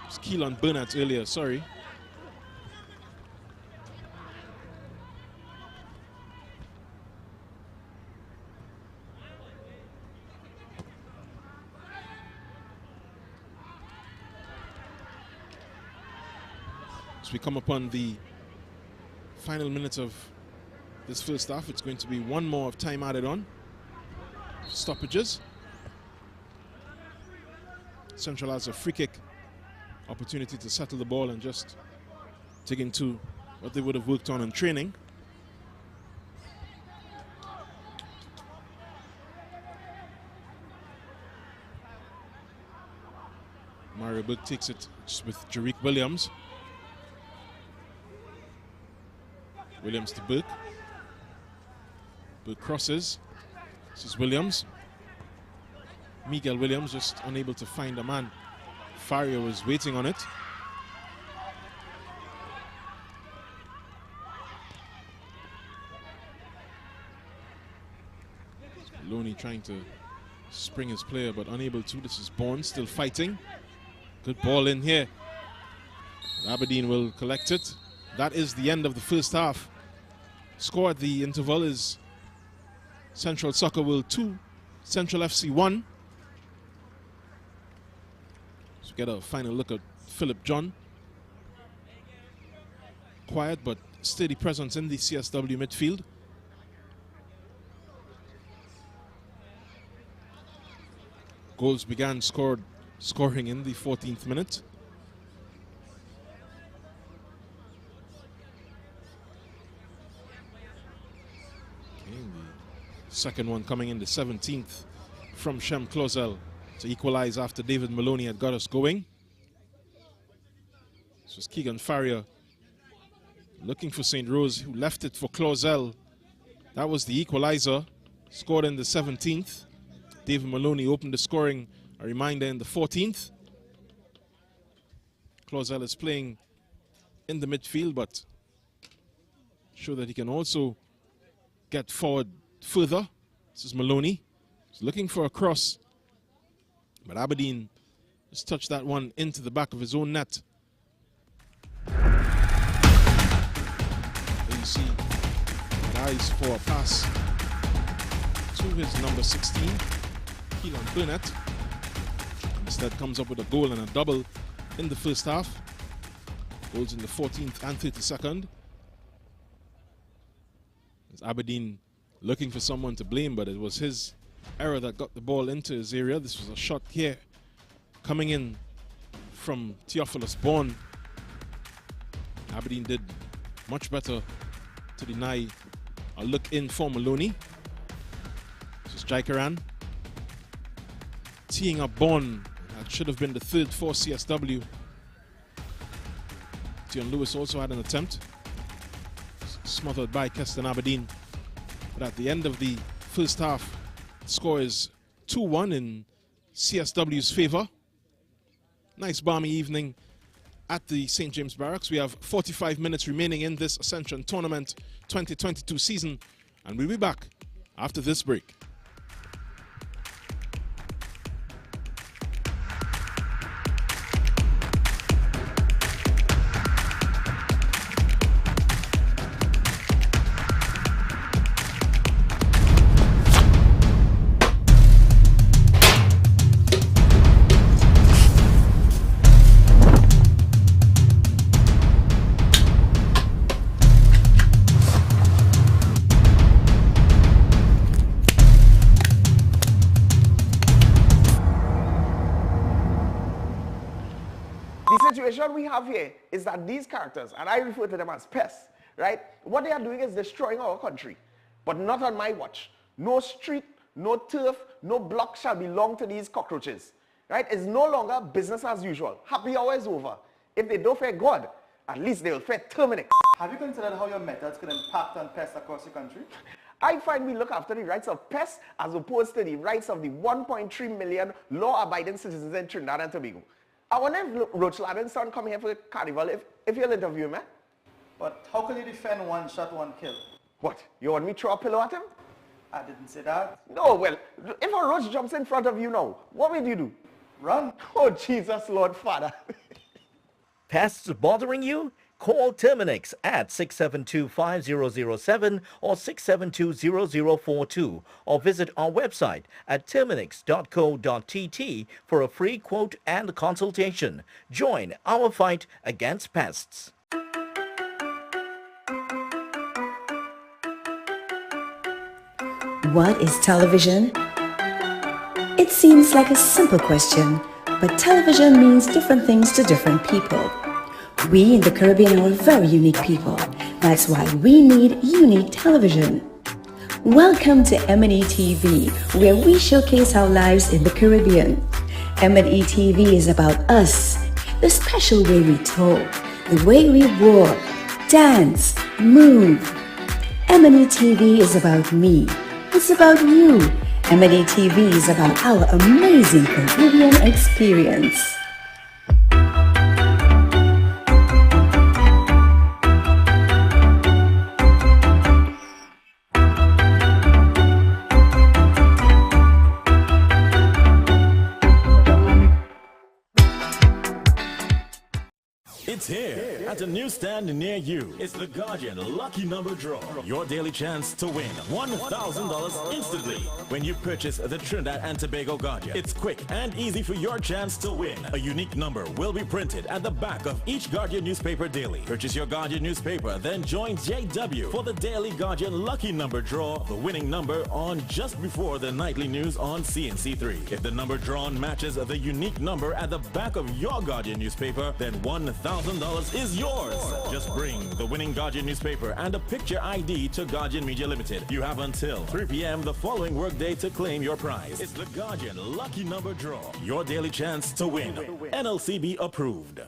It's Keelan Burnett earlier, sorry. We come upon the final minutes of this first half. It's going to be one more of time added on. Stoppages. Central has a free kick opportunity to settle the ball and just dig into what they would have worked on in training. Mario Berg takes it with Jarick Williams. Williams to Burke. Burke crosses. This is Williams. Miguel Williams just unable to find a man. Faria was waiting on it. Loney trying to spring his player but unable to. This is Bourne still fighting. Good ball in here. Aberdeen will collect it. That is the end of the first half. Score at the interval is Central Soccer World 2, Central FC 1. So get a final look at Philip John. Quiet but steady presence in the CSW midfield. Goals began scoring in the 14th minute. Second one coming in the 17th from Shem Clausel to equalize after David Maloney had got us going. This was Keegan Faria looking for St. Rose, who left it for Clausel. That was the equalizer. Scored in the 17th. David Maloney opened the scoring, a reminder, in the 14th. Clausel is playing in the midfield, but show that he can also get forward further. This is Maloney. He's looking for a cross, but Aberdeen just touched that one into the back of his own net. There you see eyes for a pass to his number 16. Keelan Burnett. Instead comes up with a goal and a double in the first half. Goals in the 14th and 32nd. As Aberdeen looking for someone to blame, but it was his error that got the ball into his area. This was a shot here coming in from Theophilus Bourne. Aberdeen did much better to deny a look in for Maloney. This is Jaikaran teeing up Bourne. That should have been the third for CSW. Tion Lewis also had an attempt, smothered by Keston Aberdeen. But at the end of the first half, the score is 2-1 in CSW's favor. Nice balmy evening at the St. James Barracks. We have 45 minutes remaining in this Ascension Tournament 2022 season, and we'll be back after this break. Situation we have here is that these characters, and I refer to them as pests, right? What they are doing is destroying our country, but not on my watch. No street, no turf, no block shall belong to these cockroaches, right? It's no longer business as usual. Happy hour is over. If they don't fear God, at least they will fear Terminix. Have you considered how your methods could impact on pests across the country? I find we look after the rights of pests as opposed to the rights of the 1.3 million law-abiding citizens in Trinidad and Tobago. I wonder if Roach Ladden's son come here for the carnival if you'll interview him, eh? But how can you defend one shot, one kill? What? You want me to throw a pillow at him? I didn't say that. No, well, if a roach jumps in front of you now, what will you do? Run. Oh, Jesus, Lord, Father. Pests bothering you? Call Terminix at 672-5007 or 672-0042 or visit our website at terminix.co.tt for a free quote and consultation. Join our fight against pests. What is television? It seems like a simple question, but television means different things to different people. We in the Caribbean are very unique people. That's why we need unique television. Welcome to M&E TV, where we showcase our lives in the Caribbean. M&E TV is about us, the special way we talk, the way we walk, dance, move. M&E TV is about me. It's about you. M&E TV is about our amazing Caribbean experience. It's here at a newsstand near you. It's the Guardian Lucky Number Draw. Your daily chance to win $1,000 instantly when you purchase the Trinidad and Tobago Guardian. It's quick and easy for your chance to win. A unique number will be printed at the back of each Guardian newspaper daily. Purchase your Guardian newspaper, then join JW for the daily Guardian Lucky Number Draw, the winning number on just before the nightly news on CNC3. If the number drawn matches the unique number at the back of your Guardian newspaper, then $1,000 is yours. Just bring the winning Guardian newspaper and a picture ID to Guardian Media Limited. You have until 3 p.m. the following workday to claim your prize. It's the Guardian Lucky Number Draw. Your daily chance to win. NLCB approved.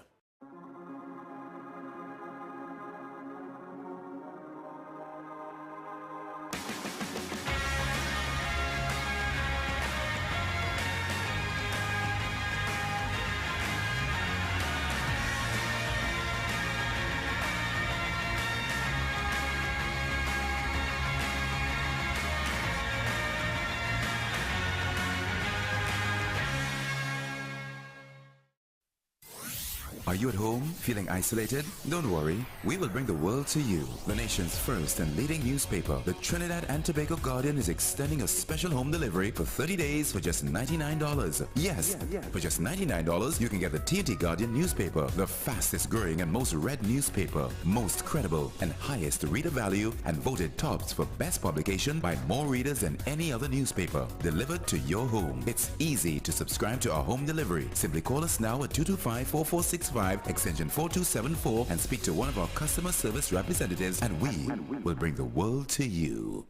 Are you at home feeling isolated? Don't worry, we will bring the world to you. The nation's first and leading newspaper, the Trinidad and Tobago Guardian, is extending a special home delivery for 30 days for just $99. Yes, for just $99, you can get the TNT Guardian newspaper, the fastest growing and most read newspaper, most credible and highest reader value, and voted tops for best publication by more readers than any other newspaper, delivered to your home. It's easy to subscribe to our home delivery. Simply call us now at 225-4465, extension 4274, and speak to one of our customer service representatives, and we will bring the world to you.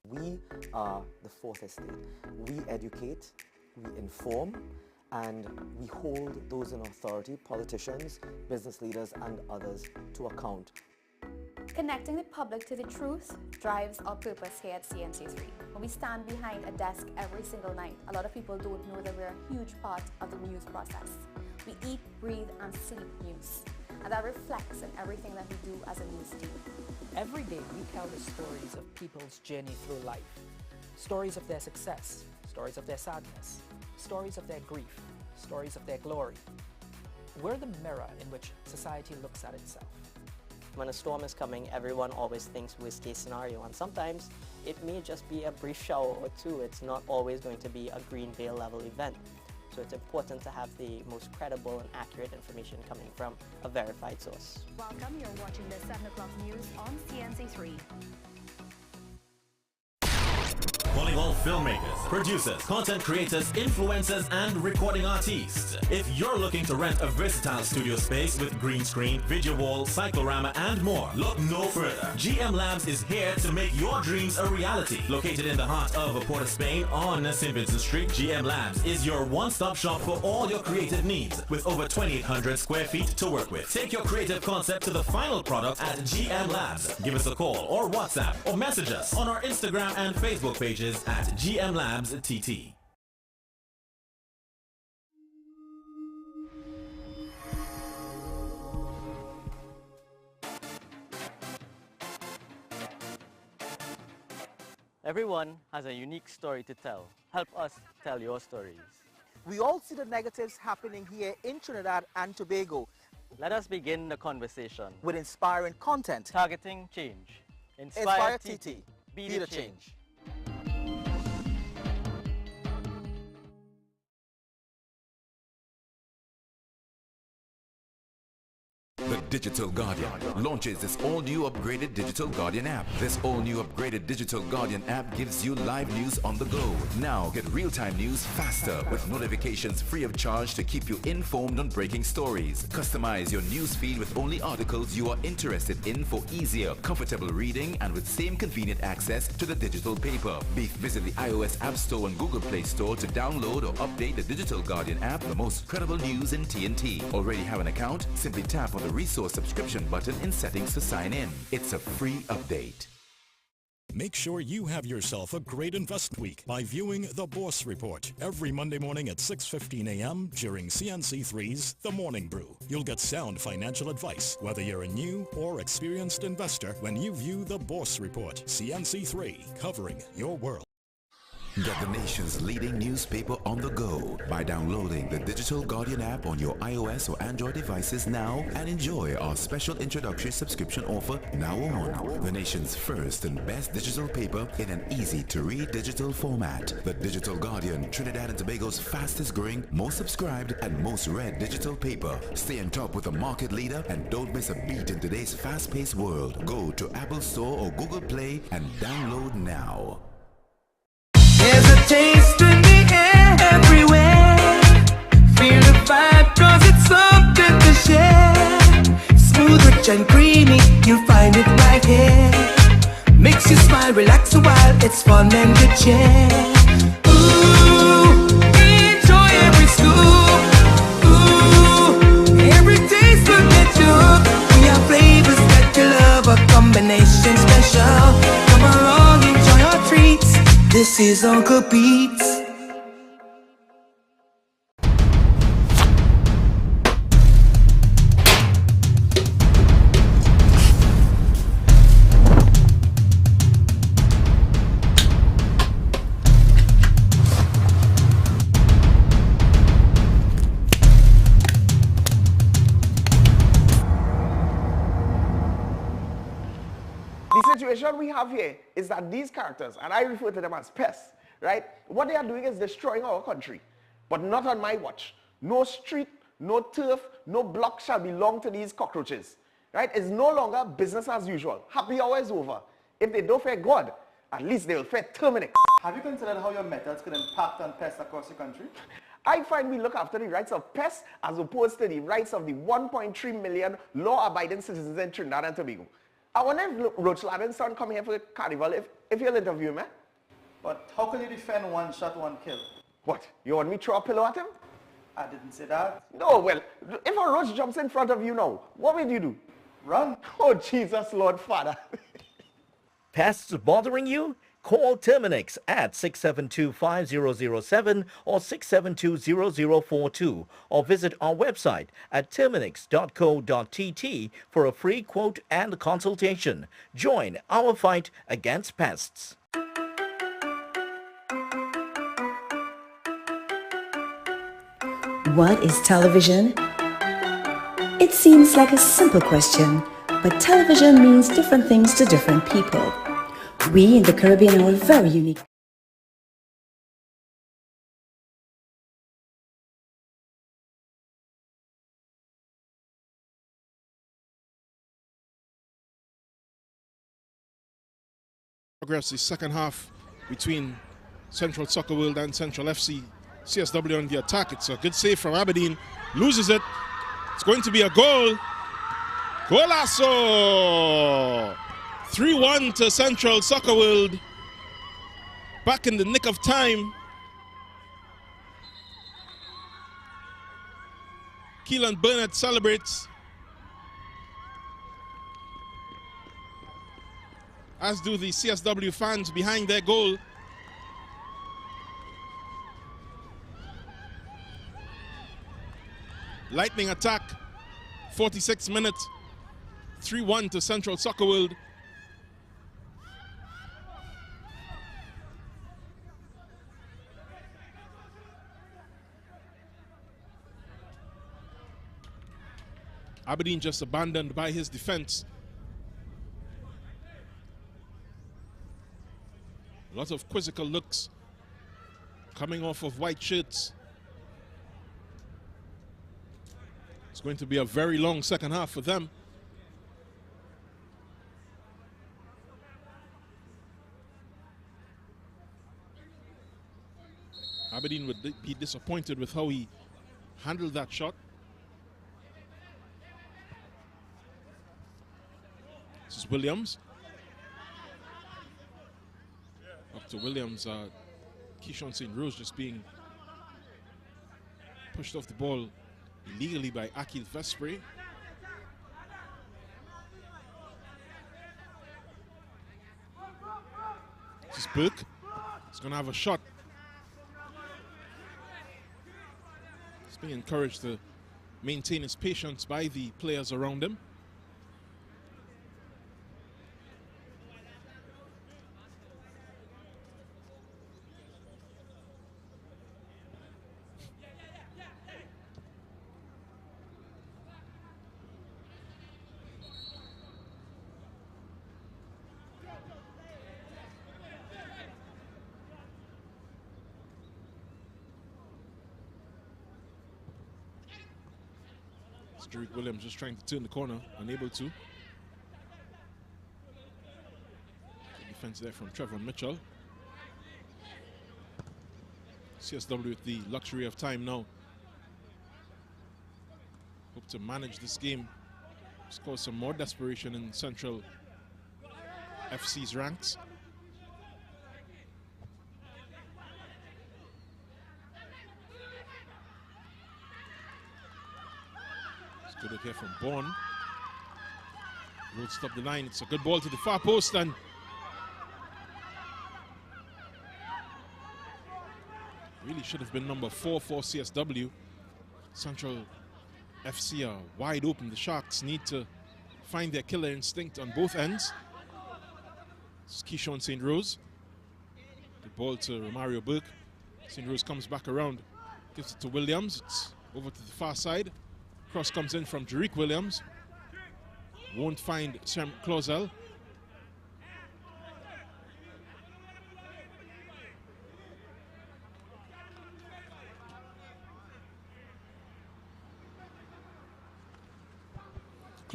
We are the fourth estate. We educate, we inform, and we hold those in authority, politicians, business leaders, and others, to account. Connecting the public to the truth drives our purpose here at CNC3. When we stand behind a desk every single night, a lot of people don't know that we're a huge part of the news process. We eat, breathe, and sleep news, and that reflects in everything that we do as a news team. Every day we tell the stories of people's journey through life. Stories of their success, stories of their sadness, stories of their grief, stories of their glory. We're the mirror in which society looks at itself. When a storm is coming, everyone always thinks worst case scenario, and sometimes it may just be a brief shower or two. It's not always going to be a green veil level event. So it's important to have the most credible and accurate information coming from a verified source. Welcome, you're watching the 7 o'clock news on CNC3. Calling all filmmakers, producers, content creators, influencers, and recording artists. If you're looking to rent a versatile studio space with green screen, video wall, cyclorama, and more, look no further. GM Labs is here to make your dreams a reality. Located in the heart of Port of Spain on St. Vincent Street, GM Labs is your one-stop shop for all your creative needs, with over 2,800 square feet to work with. Take your creative concept to the final product at GM Labs. Give us a call or WhatsApp or message us on our Instagram and Facebook pages at GM Labs TT. Everyone has a unique story to tell. Help us tell your stories. We all see the negatives happening here in Trinidad and Tobago. Let us begin the conversation with inspiring content, targeting change. Inspire TT. Be the change. The Digital Guardian launches this all-new upgraded Digital Guardian app. This all-new upgraded Digital Guardian app gives you live news on the go. Now get real-time news faster with notifications free of charge to keep you informed on breaking stories. Customize your news feed with only articles you are interested in for easier, comfortable reading and with same convenient access to the digital paper. Visit the iOS App Store and Google Play Store to download or update the Digital Guardian app, the most credible news in TNT. Already have an account? Simply tap on the resource subscription button in settings to sign in. It's a free update. Make sure you have yourself a great invest week by viewing The Boss Report every Monday morning at 6:15 a.m. during CNC3's The Morning Brew. You'll get sound financial advice, whether you're a new or experienced investor, when you view The Boss Report. CNC3, covering your world. Get the nation's leading newspaper on the go by downloading the Digital Guardian app on your iOS or Android devices now and enjoy our special introductory subscription offer now on. The nation's first and best digital paper in an easy-to-read digital format. The Digital Guardian, Trinidad and Tobago's fastest growing, most subscribed and most read digital paper. Stay on top with the market leader and don't miss a beat in today's fast-paced world. Go to Apple Store or Google Play and download now. There's a taste in the air everywhere. Feel the vibe cause it's something to share. Smooth, rich and creamy, you'll find it right here. Makes you smile, relax a while, it's fun and good cheer. Ooh, enjoy every scoop. Ooh, every taste will get you hooked. We have flavors that you love, a combination special. Come along, enjoy our treats. This is Uncle Pete's. vision we have here is that these characters, and I refer to them as pests, right? What they are doing is destroying our country, but not on my watch. No street, no turf, no block shall belong to these cockroaches, right? It's no longer business as usual. Happy hour is over. If they don't fear God, at least they will fear Terminix. Have you considered how your methods could impact on pests across the country? I find we look after the rights of pests as opposed to the rights of the 1.3 million law-abiding citizens in Trinidad and Tobago. I wonder if Roach Ladden's son come here for the carnival if you'll interview him, eh? But how can you defend one shot, one kill? What? You want me to throw a pillow at him? I didn't say that. No, well, if a roach jumps in front of you now, what will you do? Run. Oh, Jesus, Lord Father. Pests bothering you? Call Terminix at 672-5007 or 672-0042 or visit our website at terminix.co.tt for a free quote and consultation. Join our fight against pests. What is television? It seems like a simple question, but television means different things to different people. We in the Caribbean are very unique. Progress the second half between Central Soccer World and Central FC. CSW on the attack. It's a good save from Aberdeen. Loses it. It's going to be a goal. Golazo! 3-1 to Central Soccer World. Back in the nick of time. Keelan Burnett celebrates. As do the CSW fans behind their goal. Lightning attack, 46 minutes, 3-1 to Central Soccer World. Aberdeen just abandoned by his defense. A lot of quizzical looks coming off of white shirts. It's going to be a very long second half for them. Aberdeen would be disappointed with how he handled that shot. This is Williams. Up to Williams. Keyshawn St. Rose just being pushed off the ball illegally by Akil Vespre. This is Burke. He's going to have a shot. He's being encouraged to maintain his patience by the players around him. Derek Williams just trying to turn the corner, unable to. Good defense there from Trevor Mitchell. CSW with the luxury of time now. Hope to manage this game. Just cause some more desperation in Central FC's ranks. Good look here from Bourne. Will stop the line. It's a good ball to the far post, and really should have been number 4 for CSW. Central FC are wide open. The Sharks need to find their killer instinct on both ends. This is Keyshawn St. Rose. The ball to Romario Burke. St. Rose comes back around, gives it to Williams. It's over to the far side. Cross comes in from Jerick Williams. Won't find Sam Clausel.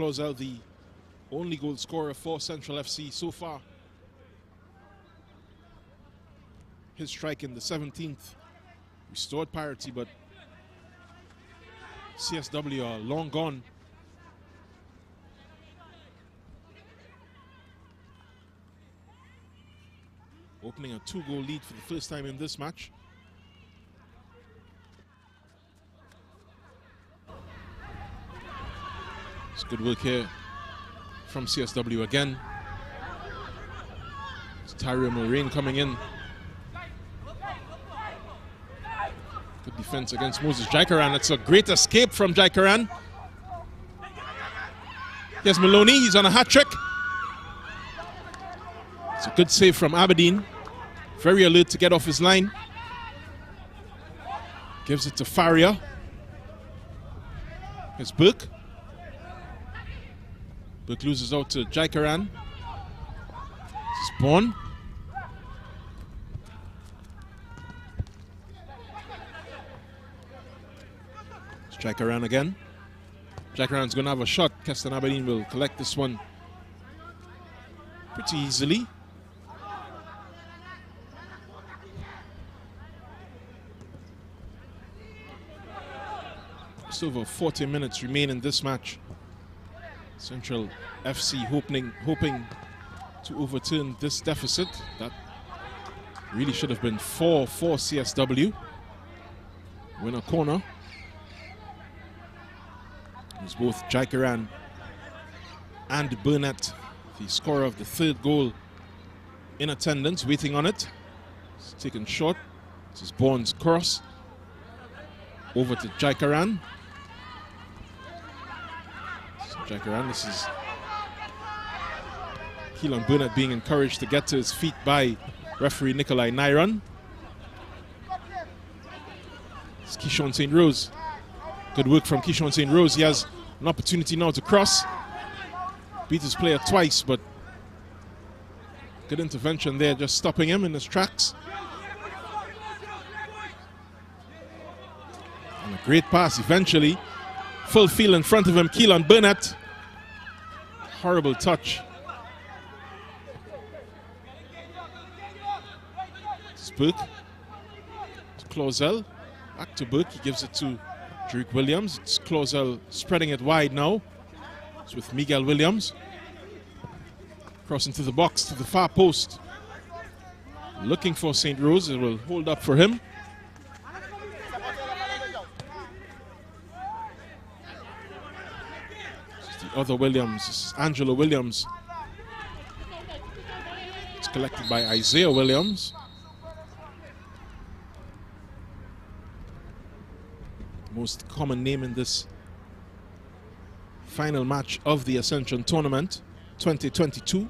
Clausel, the only goal scorer for Central FC so far. His strike in the 17th restored parity, but CSW are long gone. Opening a 2-goal lead for the first time in this match. It's good work here from CSW again. It's Tyrio Mulrain coming in. Good defense against Moses Jaikaran. That's a great escape from Jaikaran. Here's Maloney, he's on a hat trick. It's a good save from Aberdeen. Very alert to get off his line. Gives it to Faria. Here's Burke. Burke loses out to Jaikaran. This is Bourne. It's Jaikaran again. Jaikaran's going to have a shot. Keston Aberdeen will collect this one pretty easily. Just over 40 minutes remain in this match. Central FC hoping to overturn this deficit. That really should have been 4 for CSW. Win a corner. It was both Jaikaran and Burnett, the scorer of the third goal, in attendance, waiting on it. It's taken short. This is Bourne's cross. Over to Jaikaran. Jaikaran, this is Keelan Burnett being encouraged to get to his feet by referee Nikolai Nairon. It's Keishon St. Rose. Good work from Keishon St. Rose. He has an opportunity now to cross. Beat his player twice, but good intervention there, just stopping him in his tracks. And a great pass eventually. Full field in front of him, Keelan Burnett. Horrible touch. It's Burke. It's Clausel. Back to Burke. He gives it to Drake Williams. It's Clausel spreading it wide now. It's with Miguel Williams. Crossing to the box, to the far post. Looking for St. Rose. It will hold up for him. Other Williams, this is Angelo Williams. It's collected by Isaiah Williams. Most common name in this final match of the Ascension Tournament 2022.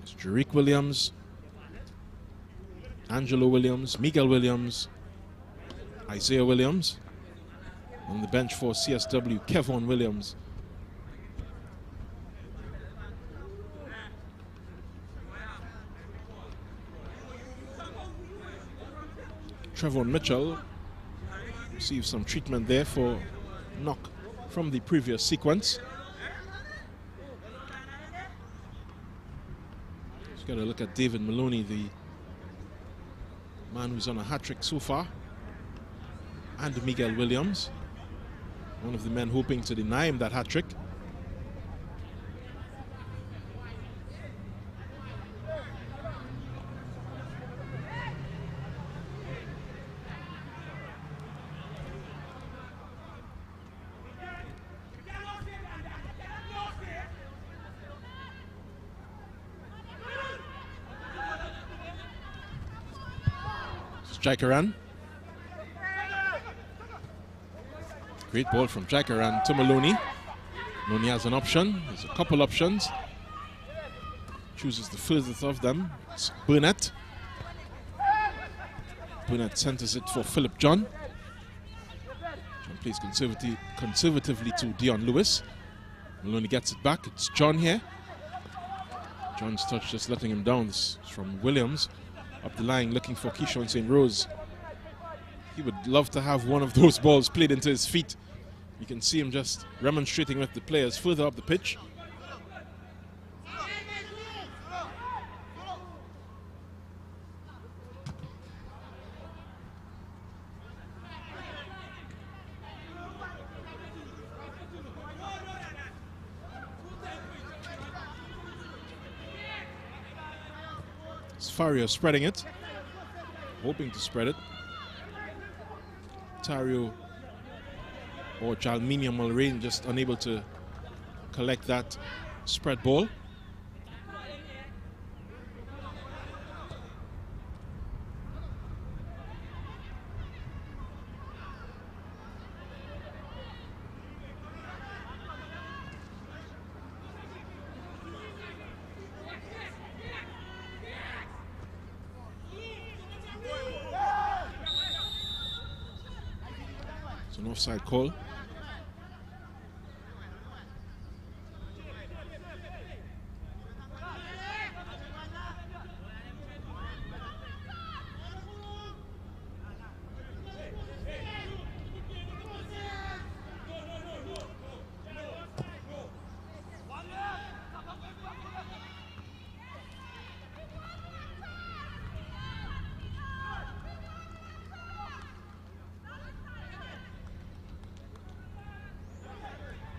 It's Jerick Williams, Angelo Williams, Miguel Williams, Isaiah Williams. On the bench for CSW, Kevon Williams. Trevor Mitchell received some treatment there for knock from the previous sequence. Just got to look at David Maloney, the man who's on a hat-trick so far, and Miguel Williams. One of the men hoping to deny him that hat-trick. Jaikaran. Great ball from Jaikaran to Maloney. Maloney has an option. There's a couple options. Chooses the furthest of them. It's Burnett. Burnett centers it for Philip John. John plays conservatively to Dion Lewis. Maloney gets it back. It's John here. John's touch just letting him down. This is from Williams. Up the line looking for Keishon St. Rose. He would love to have one of those balls played into his feet You can see him just remonstrating with the players further up the pitch. Fario spreading it, hoping to spread it. Tario or Jalminia Mulrain just unable to collect that spread ball. It's an offside call.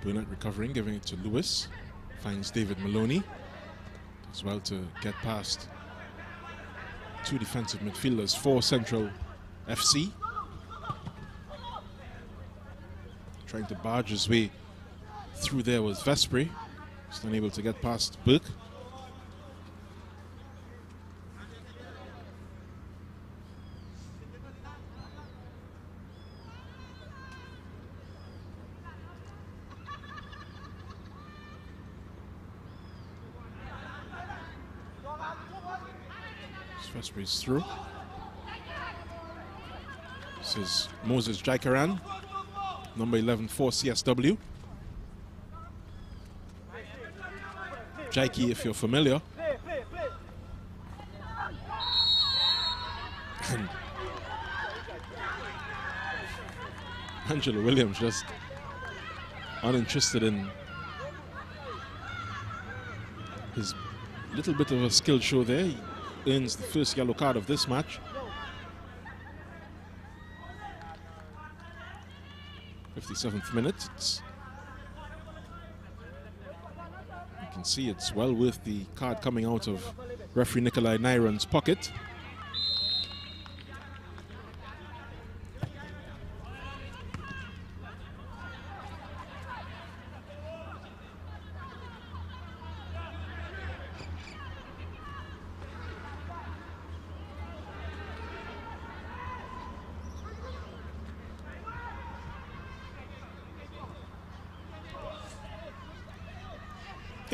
Burnett recovering, giving it to Lewis. Finds David Maloney as well to get past two defensive midfielders for Central FC. Trying to barge his way through there was Vespri. Just unable to get past Burke. Vespri's through. This is Moses Jaikaran, number 11 for CSW. Jaiki, if you're familiar. And Angela Williams just uninterested in his little bit of a skill show there. He earns the first yellow card of this match. 57th minute. You can see it's well worth the card coming out of referee Nikolai Nyron's pocket.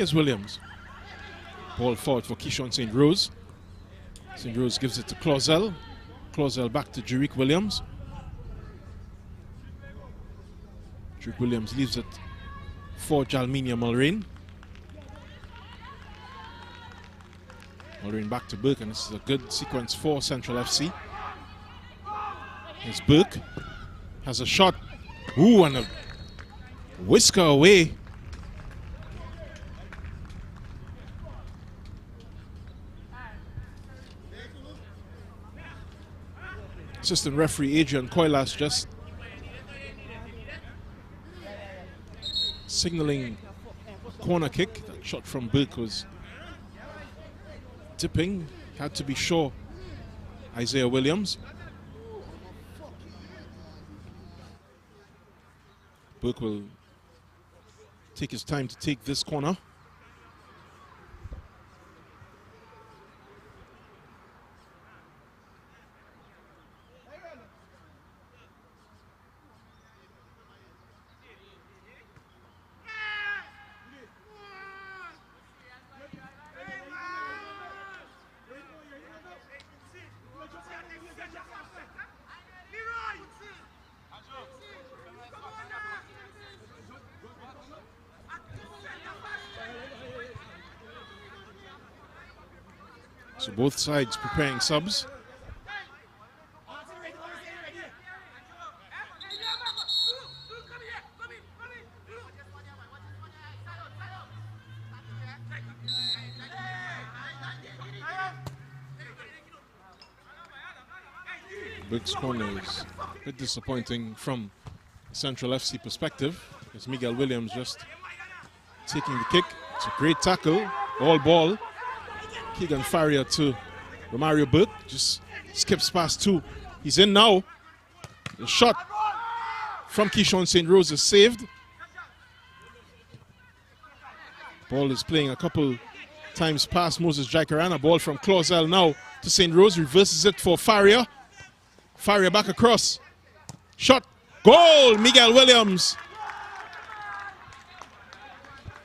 Here's Williams. Ball forward for Keyshawn St. Rose. St. Rose gives it to Clausel. Clausel back to Jerick Williams. Jerick Williams leaves it for Jalminia Mulrain. Mulrain back to Burke, and this is a good sequence for Central FC. Here's Burke. Has a shot. Ooh, and a whisker away. Assistant referee Adrian Coilas just signaling corner kick. That shot from Burke was tipping. Had to be sure. Isaiah Williams. Burke will take his time to take this corner. So both sides preparing subs. Burke's corner is a bit disappointing from Central FC perspective. It's Miguel Williams just taking the kick. It's a great tackle, all ball. Keegan Farrier to Romario Burke, just skips past two. He's in now. The shot from Keyshawn St. Rose is saved. Ball is playing a couple times past Moses Jacarana. Ball from Clausel now to St. Rose, reverses it for Farrier. Farrier back across. Shot, goal, Miguel Williams.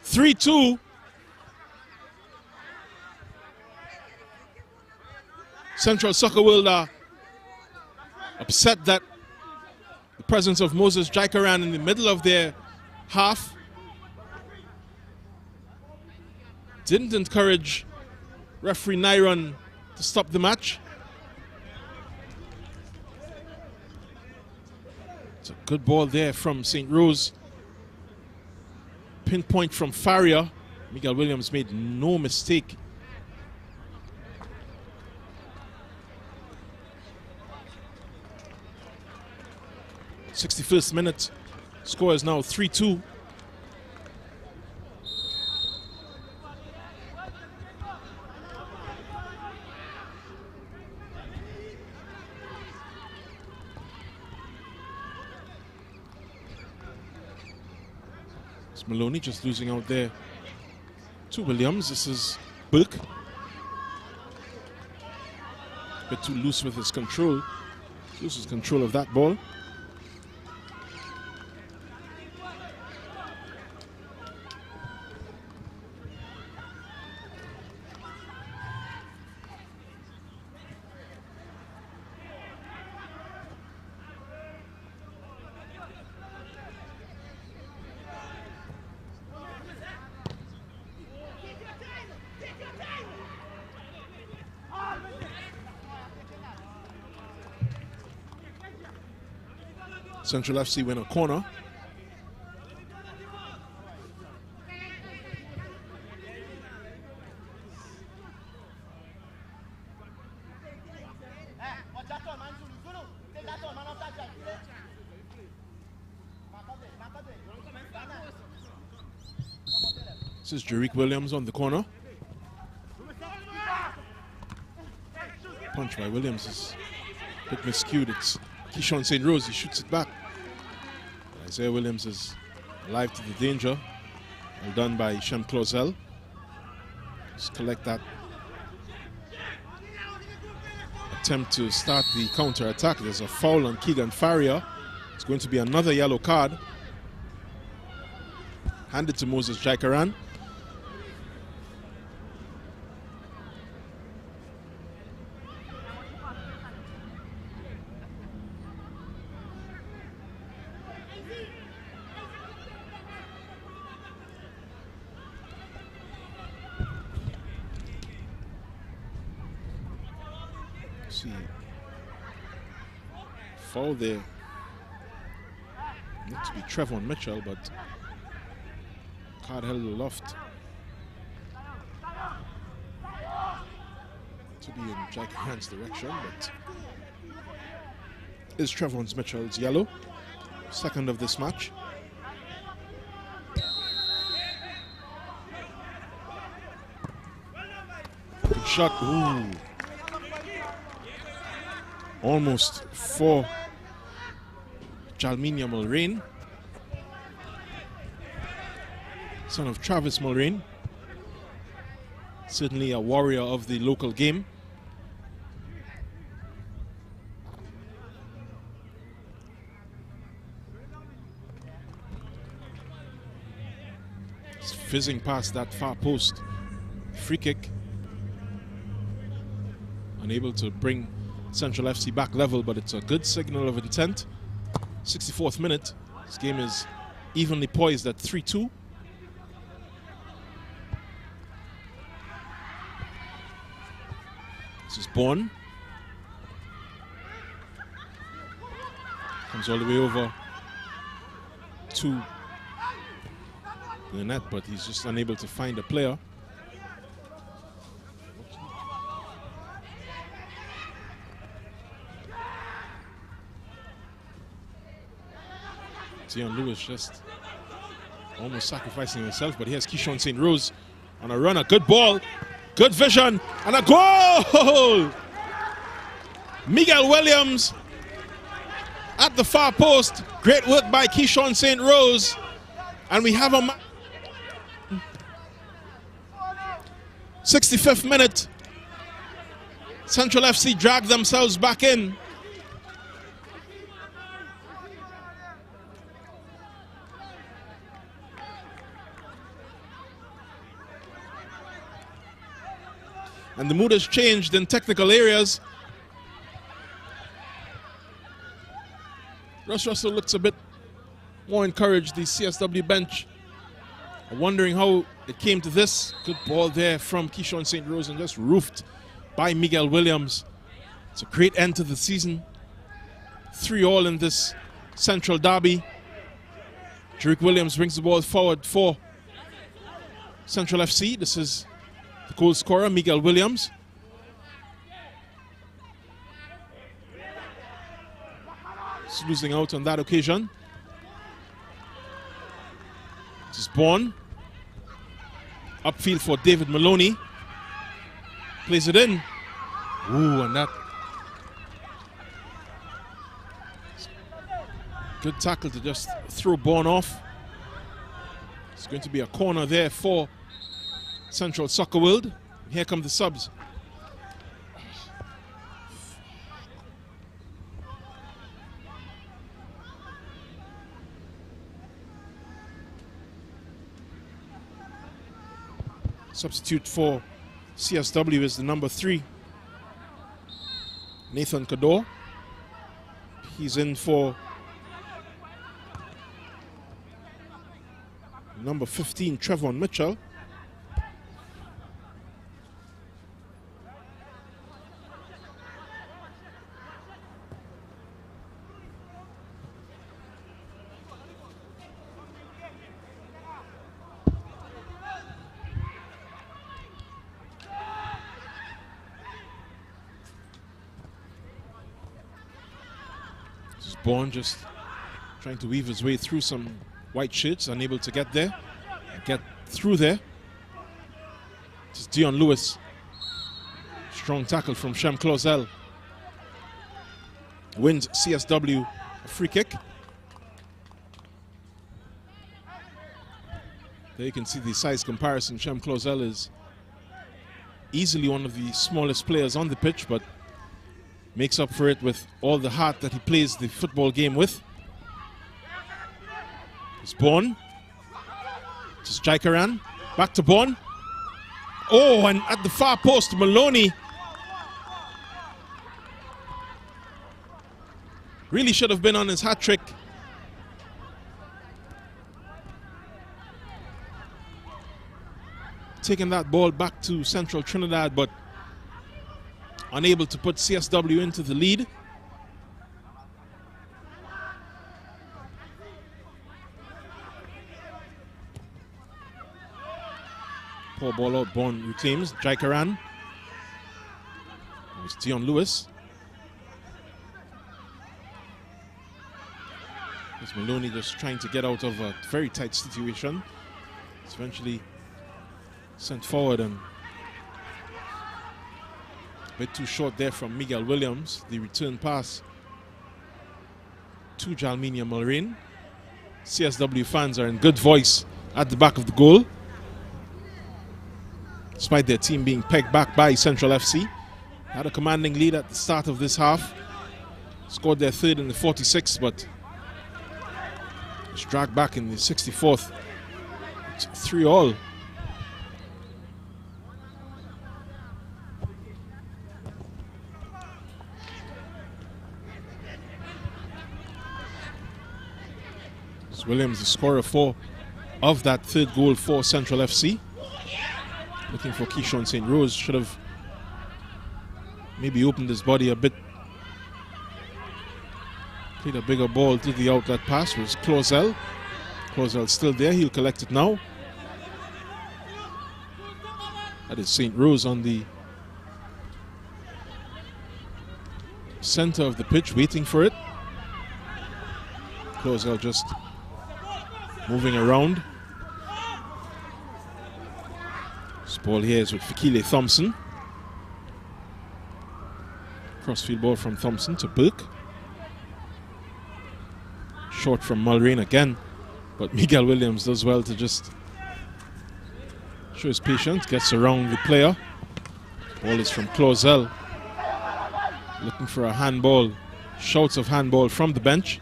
3-2. Central Soccer World are upset that the presence of Moses Jacaran in the middle of their half didn't encourage referee Nyron to stop the match. It's a good ball there from St. Rose. Pinpoint from Farrier. Miguel Williams made no mistake. '61st minute. Score is now 3-2. It's Maloney just losing out there to Williams. This is Burke. A bit too loose with his control. Loses control of that ball. Central FC win a corner. This is Jerick Williams on the corner. Punch by Williams is a bit miscued. It's Keyshawn St. Rose, he shoots it back. Isaiah Williams is alive to the danger. Well done by Shem Clausel. Just collect that. Attempt to start the counter attack. There's a foul on Keegan Farrier. It's going to be another yellow card. Handed to Moses Jacaran. Foul there. Looks to be Trevon Mitchell, but card held aloft to be in Jack Hand's direction, but is Trevon Mitchell's yellow, second of this match. Good shot. Ooh. Almost for Jalminia Mulrain, son of Travis Mulrain, certainly a warrior of the local game. It's fizzing past that far post. Free kick. Unable to bring Central FC back level, but it's a good signal of intent. 64th minute. This game is evenly poised at 3-2. This is Bourne. Comes all the way over to the net, but he's just unable to find a player. Dion Lewis just almost sacrificing himself, but here's Keyshawn St. Rose on a run, a good ball, good vision, and a goal! Miguel Williams at the far post. Great work by Keyshawn St. Rose. And we have a 65th minute. Central FC drag themselves back in. And the mood has changed in technical areas. Russ Russell looks a bit more encouraged, the CSW bench. Wondering how it came to this. Good ball there from Keyshawn St. Rose and just roofed by Miguel Williams. It's a great end to the season. 3-3 in this Central derby. Jerick Williams brings the ball forward for Central FC. This is the goal scorer, Miguel Williams. He's losing out on that occasion. This is Bourne. Upfield for David Maloney. Plays it in. Ooh, and that. Good tackle to just throw Bourne off. It's going to be a corner there for Central Soccer World. Here come the subs. Substitute for CSW is the number 3, Nathan Kador. He's in for number 15, Trevon Mitchell. Bourne just trying to weave his way through some white shirts, unable to get there, get through there. It's Dion Lewis. Strong tackle from Shem Clausel. Wins CSW a free kick. There you can see the size comparison. Shem Clausel is easily one of the smallest players on the pitch, but makes up for it with all the heart that he plays the football game with. It's Bourne. It's Jaikaran. Back to Bourne. Oh, and at the far post, Maloney. Really should have been on his hat trick. Taking that ball back to Central Trinidad, but unable to put CSW into the lead. Poor ball out, Bourne reclaims. Jaikaran. It's Dion Lewis. It's Maloney just trying to get out of a very tight situation. It's eventually sent forward and a bit too short there from Miguel Williams. The return pass to Jalminia Mulrain. CSW fans are in good voice at the back of the goal, despite their team being pegged back by Central FC. Had a commanding lead at the start of this half. Scored their third in the 46th, but was dragged back in the 64th. It's 3-3. Williams, the scorer of that third goal for Central FC. Looking for Keyshawn St. Rose. Should have maybe opened his body a bit. Played a bigger ball to the outlet pass. Was Clausel. Clausel still there. He'll collect it now. That is St. Rose on the center of the pitch, waiting for it. Clausel just moving around. This ball here is with Fikile Thompson. Crossfield ball from Thompson to Burke. Short from Mulrain again, but Miguel Williams does well to just show his patience, gets around the player. Ball is from Clausel. Looking for a handball. Shouts of handball from the bench.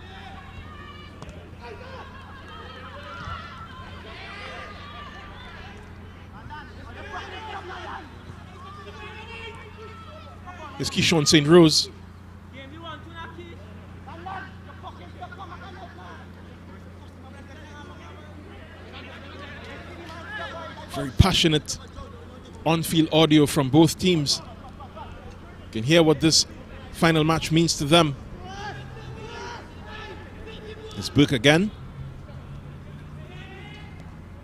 It's Keyshawn St. Rose. Very passionate on-field audio from both teams. You can hear what this final match means to them. It's Burke again.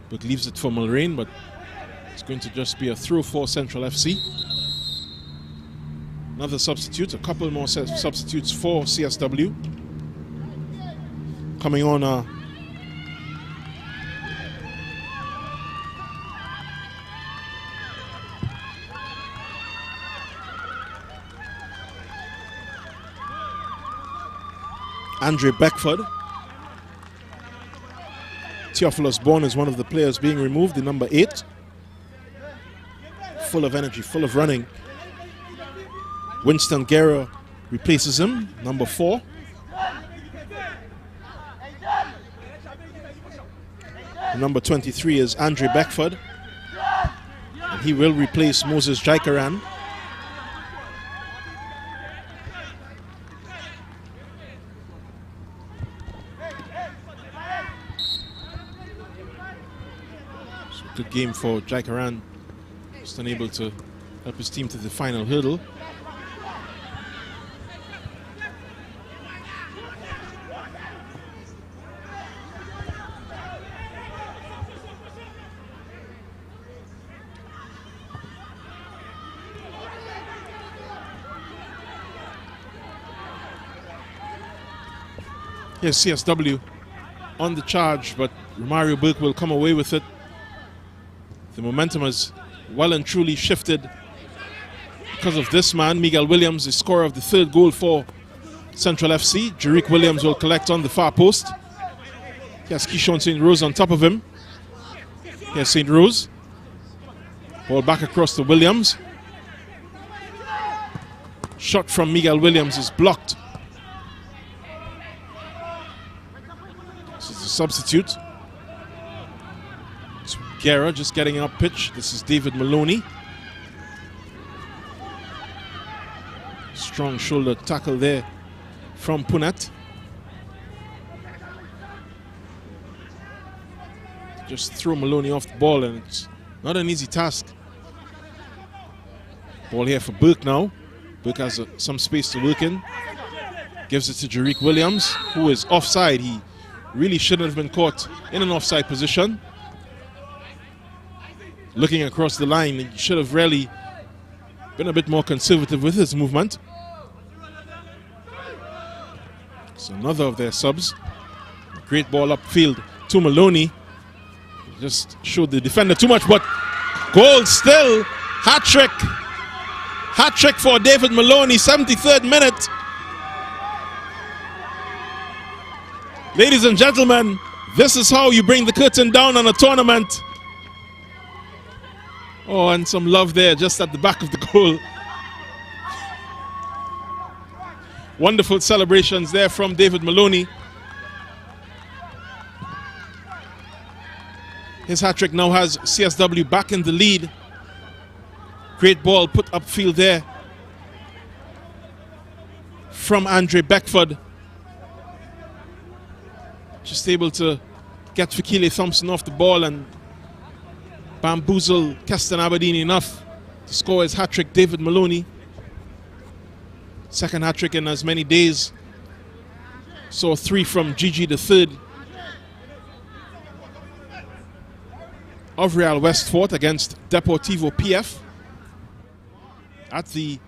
Burke leaves it for Mulrain, but it's going to just be a throw for Central FC. Another substitute, a couple more substitutes for CSW. Coming on Andre Beckford. Theophilus Bourne is one of the players being removed, the number 8. Full of energy, full of running. Winston Guerra replaces him, number 4. Number 23 is Andre Beckford. And he will replace Moses Jaikaran. So good game for Jaikaran. Just unable to help his team to the final hurdle. Here's CSW on the charge, but Romario Burke will come away with it. The momentum has well and truly shifted because of this man, Miguel Williams, the scorer of the 3rd goal for Central FC. Jerick Williams will collect on the far post. Here's Keyshawn St. Rose on top of him. Here's St. Rose. Ball back across to Williams. Shot from Miguel Williams is blocked. This is a substitute. It's Guerra just getting up pitch. This is David Maloney. Strong shoulder tackle there from Punet. Just throw Maloney off the ball, and it's not an easy task. Ball here for Burke now. Burke has some space to work in. Gives it to Jerick Williams, who is offside. He really shouldn't have been caught in an offside position. Looking across the line, he should have really been a bit more conservative with his movement. So another of their subs. Great ball upfield to Maloney. Just showed the defender too much, but goal still. Hat-trick. Hat-trick for David Maloney, 73rd minute. Ladies and gentlemen, this is how you bring the curtain down on a tournament. Oh, and some love there just at the back of the goal. Wonderful celebrations there from David Maloney. His hat-trick now has CSW back in the lead. Great ball put upfield there from Andre Beckford. Just able to get Fikile Thompson off the ball and bamboozle Keston Aberdeen enough to score his hat-trick, David Maloney. Second hat-trick in as many days. Saw 3 from Gigi the third. Of Real Westfort against Deportivo PF at the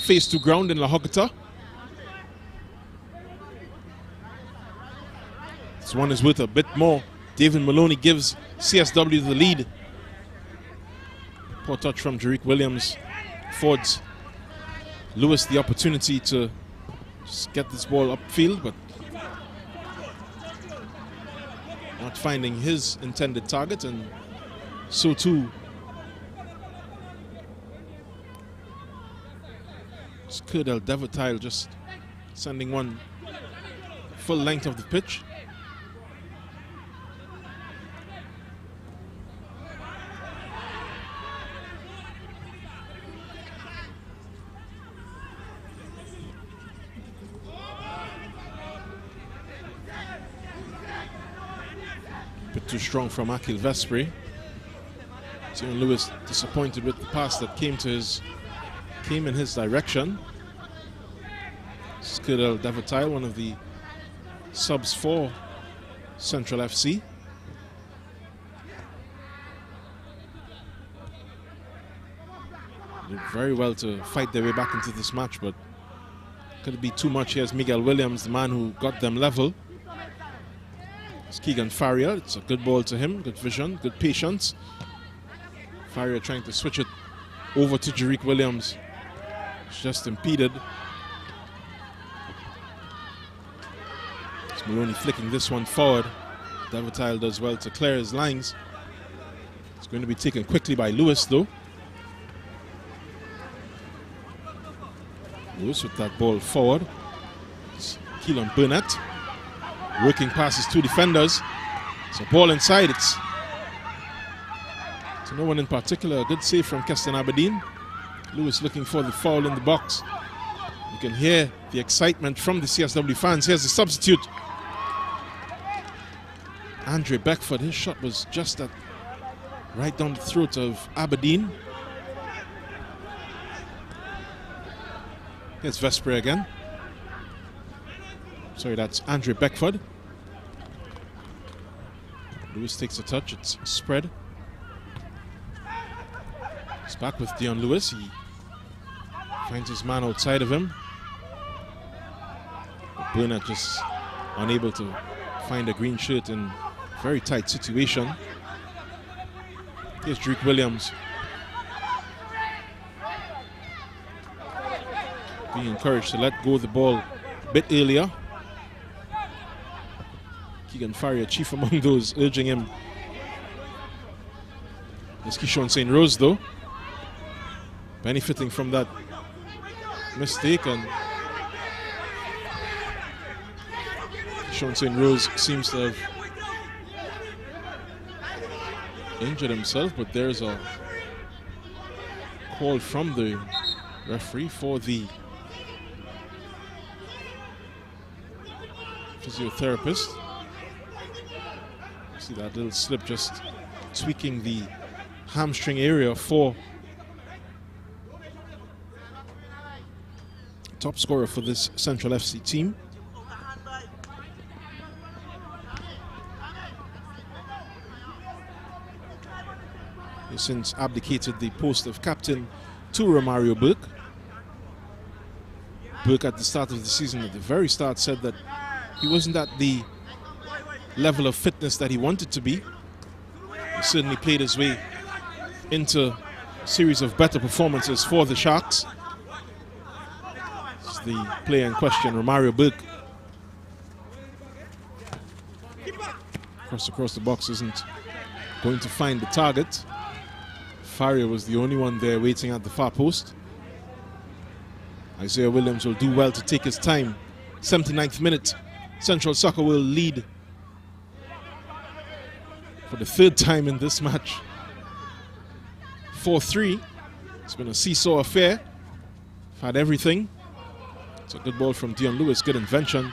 Phase 2 ground in La Hogata. This one is worth a bit more David Maloney gives CSW the lead. Poor touch from Jerick Williams affords Lewis the opportunity to just get this ball upfield, but not finding his intended target, and so too Skurdel Devertile just sending one full length of the pitch. Bit too strong from Akil Vespre. Dion Lewis disappointed with the pass that came in his direction. Skurdel Devertile, one of the subs for Central FC. Did very well to fight their way back into this match, but could it be too much? Here's Miguel Williams, the man who got them level. It's Keegan Farrier. It's a good ball to him. Good vision, good patience. Farrier trying to switch it over to Jerick Williams. It's just impeded. It's Maloney flicking this one forward. Devertile does well to clear his lines. It's going to be taken quickly by Lewis, though. Lewis with that ball forward. It's Keelan Burnett. Working passes two defenders. It's a ball inside. It's to no one in particular. A good save from Keston Aberdeen. Lewis looking for the foul in the box. You can hear the excitement from the CSW fans. Here's the substitute. Andre Beckford, his shot was just right down the throat of Aberdeen. Here's Vespre again. Sorry, that's Andre Beckford. Lewis takes a touch, it's spread. He's back with Dion Lewis. He finds his man outside of him. But Burnett just unable to find a green shirt in a very tight situation. Here's Jerick Williams. Being encouraged to let go of the ball a bit earlier. Keegan Farrier, chief among those urging him. It's Keishon St. Rose, though, benefiting from that mistake, and Keishon St. Rose seems to have injured himself, but there's a call from the referee for the physiotherapist. See that little slip, just tweaking the hamstring area for top scorer for this Central FC team. He's since abdicated the post of captain to Romario Burke. Burke at the start of the season, at the very start, said that he wasn't at the level of fitness that he wanted to be. He certainly played his way into a series of better performances for the Sharks. It's the player in question, Romario Burke. Across the box isn't going to find the target. Farrier was the only one there waiting at the far post. Isaiah Williams will do well to take his time. 79th minute, Central Soccer will lead for the third time in this match. 4-3. It's been a seesaw affair. Had everything. It's a good ball from Dion Lewis. Good invention.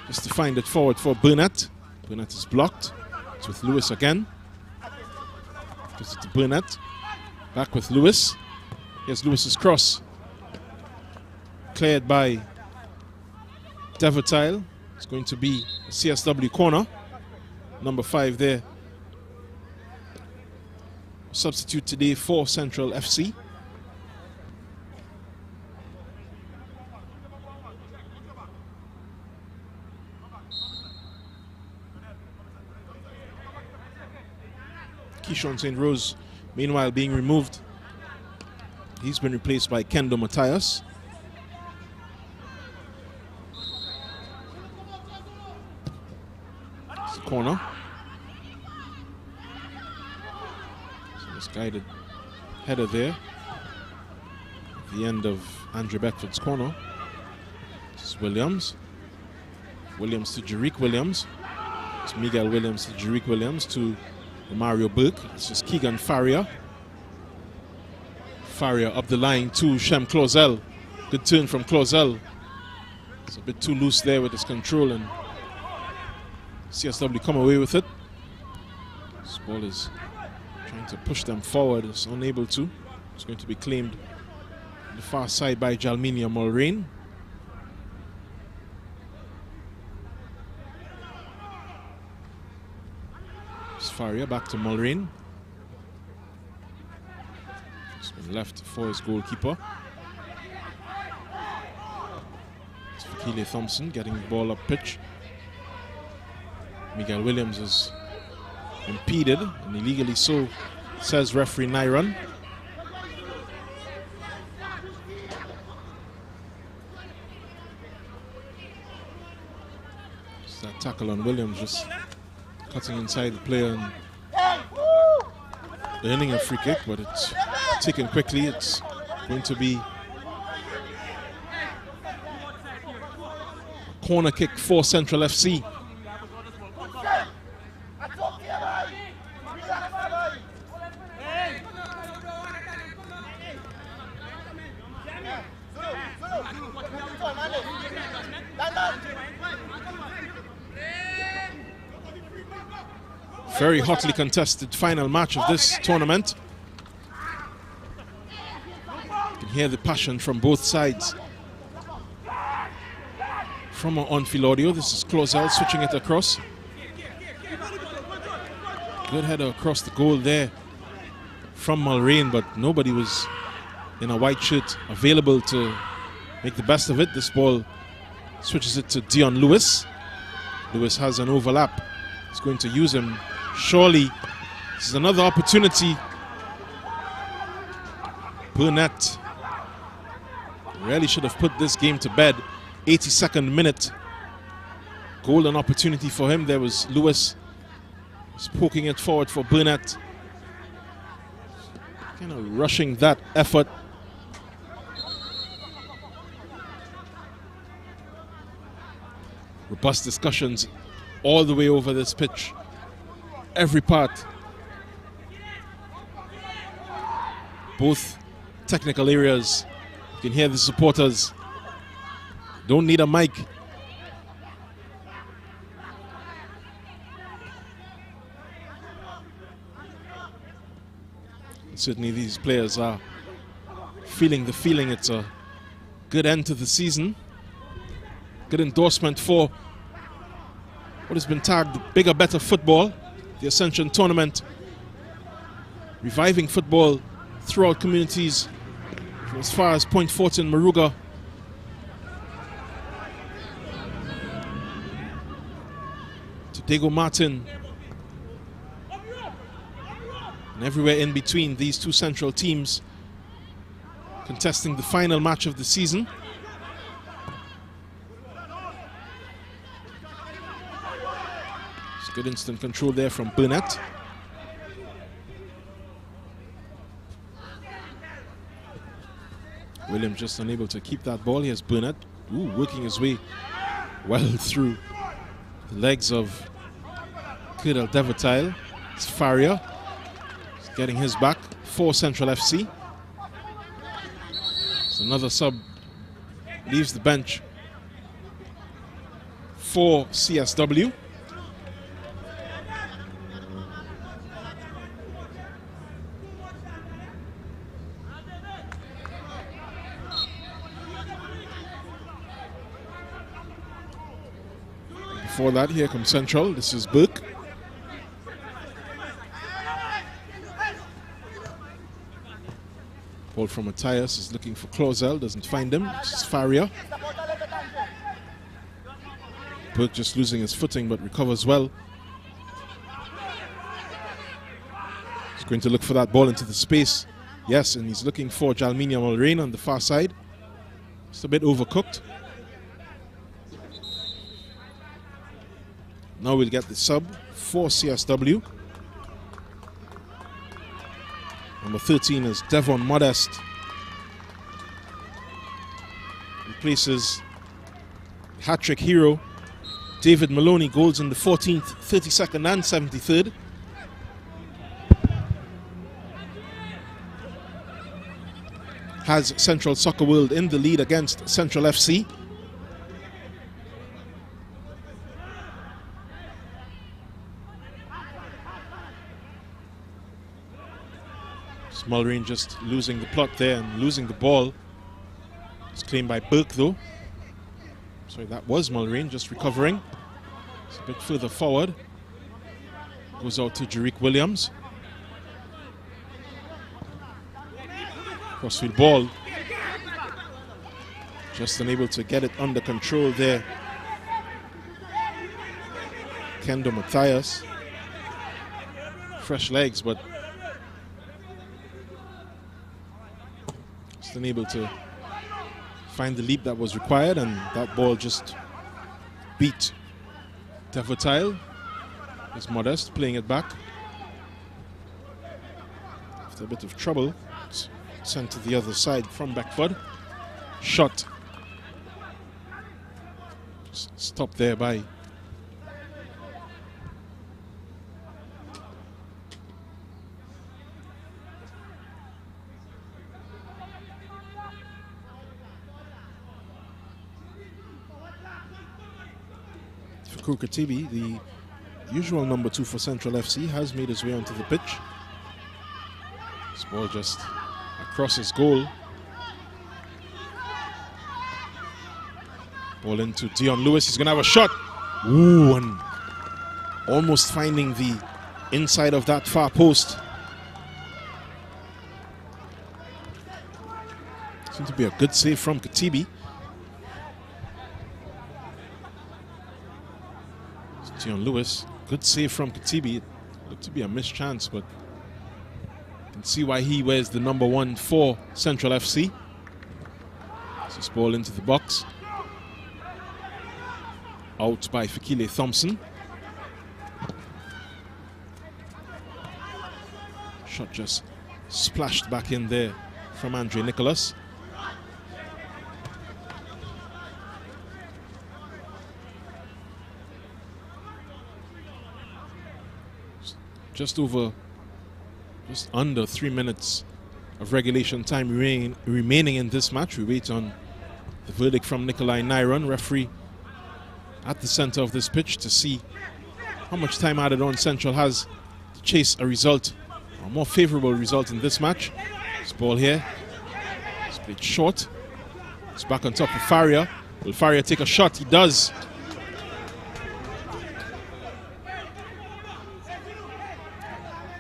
Just to find it forward for Burnett. Burnett is blocked. It's with Lewis again. Gives it to Burnett. Back with Lewis. Here's Lewis's cross. Cleared by Devertile. It's going to be a CSW corner. Number 5 there. Substitute today for Central FC. Keyshawn St. Rose, meanwhile, being removed. He's been replaced by Kendo Matthias. It's a corner. So this guided header there at the end of Andrew Beckford's corner. This is Williams. Williams to Jerick Williams. It's Miguel Williams to Jerick Williams to Mario Burke. This is Keegan Farrier. Farrier up the line to Shem Clausel. Good turn from Clausel. It's a bit too loose there with his control, and CSW come away with it. This ball is trying to push them forward. It's unable to. It's going to be claimed on the far side by Jalminia Mulrain. Farrier back to Mulrain. It's been left for his goalkeeper. It's Fakile Thompson getting the ball up pitch. Miguel Williams is impeded, and illegally so, says referee Nyron. It's that tackle on Williams, just cutting inside the player and earning a free kick, but it's taken quickly. It's going to be a corner kick for Central FC. Very hotly contested final match of this tournament. You can hear the passion from both sides. From our on-field audio, this is Clausel switching it across. Good header across the goal there from Mulrain, but nobody was in a white shirt available to make the best of it. This ball switches it to Dion Lewis. Lewis has an overlap. He's going to use him. Surely, this is another opportunity. Burnett really should have put this game to bed. 82nd minute. Golden opportunity for him. There was Lewis just poking it forward for Burnett. Kind of rushing that effort. Robust discussions all the way over this pitch. Every part. Both technical areas. You can hear the supporters. Don't need a mic. Certainly these players are feeling the feeling. It's a good end to the season. Good endorsement for what has been tagged bigger, better football. The Ascension tournament, reviving football throughout communities from as far as Point Fortin, Maruga. To Diego Martin. And everywhere in between, these two central teams contesting the final match of the season. Good instant control there from Burnett. Williams just unable to keep that ball. Here's Burnett, working his way well through the legs of Kudal Devatile. It's Farrier. He's getting his back for Central FC. So another sub leaves the bench for CSW. Before that, here comes Central. This is Burke. Ball from Matthias is looking for Clausel, doesn't find him. This is Farrier. Burke just losing his footing but recovers well. Going to look for that ball into the space. Yes, and he's looking for Jalminia Mulrain on the far side. It's a bit overcooked. Now we'll get the sub for CSW. Number 13 is Devon Modest. Replaces hat-trick hero David Maloney. Goals in the 14th, 32nd and 73rd. Has Central Soccer World in the lead against Central FC. Mulrain just losing the plot there and losing the ball. It's claimed by Burke though. Sorry, that was Mulrain just recovering. It's a bit further forward. Goes out to Jerick Williams. Crossfield ball. Just unable to get it under control there. Kendo Matthias. Fresh legs, but just unable to find the leap that was required, and that ball just beat Devertile. It's Modest playing it back. After a bit of trouble, it's sent to the other side from Beckford. Shot. Stopped there by Katibi, the usual number 2 for Central FC, has made his way onto the pitch. This ball just across his goal. Ball into Dion Lewis. He's going to have a shot. Ooh, and almost finding the inside of that far post. Seemed to be a good save from Katibi. Dion Lewis, good save from Katibi. It looked to be a missed chance, but you can see why he wears the number 1 for Central FC. This ball into the box. Out by Fikile Thompson. Shot just splashed back in there from Andre Nicholas. Just under 3 minutes of regulation time remaining in this match. We wait on the verdict from Nikolai Nyron, referee at the center of this pitch, to see how much time added on Central has to chase a result, a more favorable result in this match. This ball here, it's played short. It's back on top of Faria. Will Faria take a shot? He does.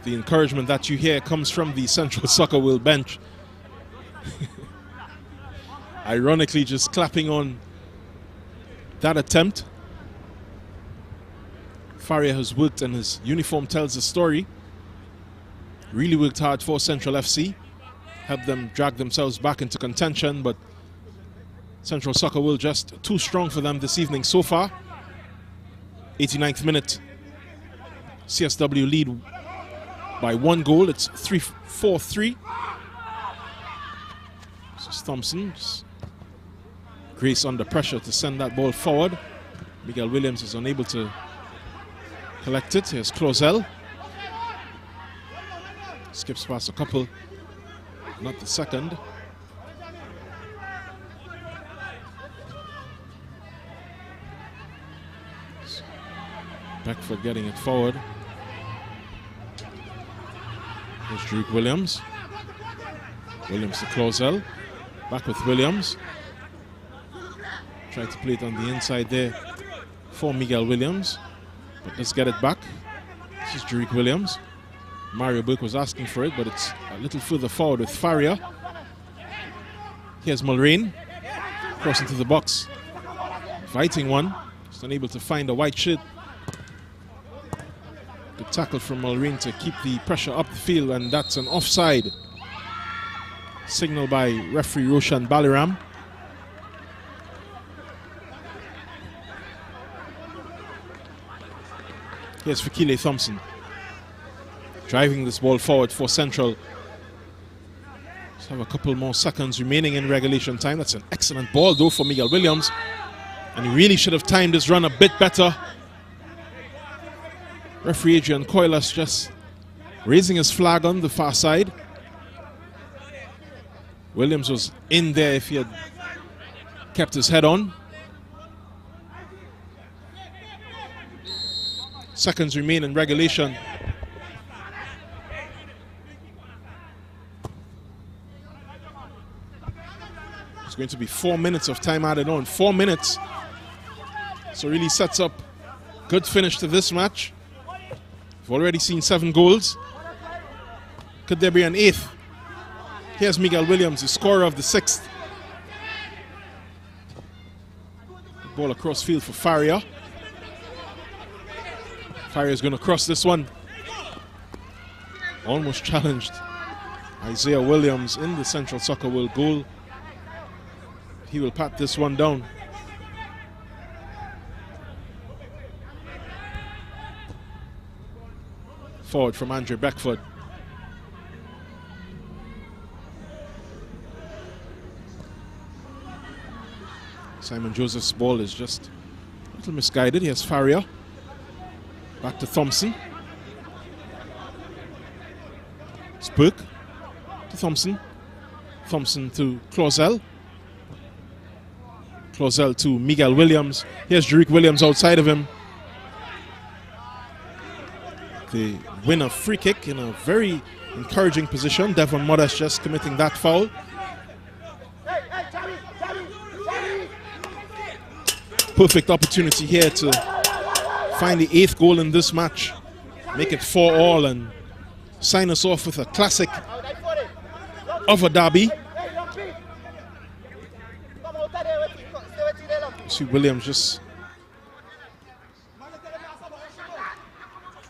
The encouragement that you hear comes from the Central Soccer World bench. Ironically, just clapping on that attempt. Faria has worked, and his uniform tells the story. Really worked hard for Central FC. Helped them drag themselves back into contention, but Central Soccer World just too strong for them this evening so far. 89th minute. CSW lead by 1 goal. It's 4-3. This is Thompson. Grace under pressure to send that ball forward. Miguel Williams is unable to collect it. Here's Closel. Skips past a couple. Not the second. Beckford getting it forward. There's Drake Williams. Williams to Closel. Back with Williams. Tried to play it on the inside there for Miguel Williams. But let's get it back. This is Jerick Williams. Mario Burke was asking for it, but it's a little further forward with Faria. Here's Mulrain. Cross into the box. Fighting one. Just unable to find a white shirt. Good tackle from Mulreen to keep the pressure up the field, and that's an offside. Signal by referee Roshan Baliram. Here's Fikile Thompson. Driving this ball forward for Central. Just have a couple more seconds remaining in regulation time. That's an excellent ball though for Miguel Williams. And he really should have timed his run a bit better. Referee Adrian Coilas just raising his flag on the far side. Williams was in there if he had kept his head on. Seconds remain in regulation. It's going to be 4 minutes of time added on. 4 minutes. So really sets up good finish to this match. We've already seen 7 goals. Could there be an 8th? Here's Miguel Williams, the scorer of the 6th. Ball across field for Faria. Faria is going to cross this one. Almost challenged Isaiah Williams in the Central Soccer World goal. He will pat this one down. Forward from Andre Beckford. Simon Joseph's ball is just a little misguided. Here's Faria. Back to Thompson. It's Burke to Thompson. Thompson to Clausel. Clausel to Miguel Williams. Here's Jerick Williams outside of him. The winner free kick in a very encouraging position. Devon Modest just committing that foul. Perfect opportunity here to find the 8th goal in this match. Make it 4-4 and sign us off with a classic of a derby. You see Williams just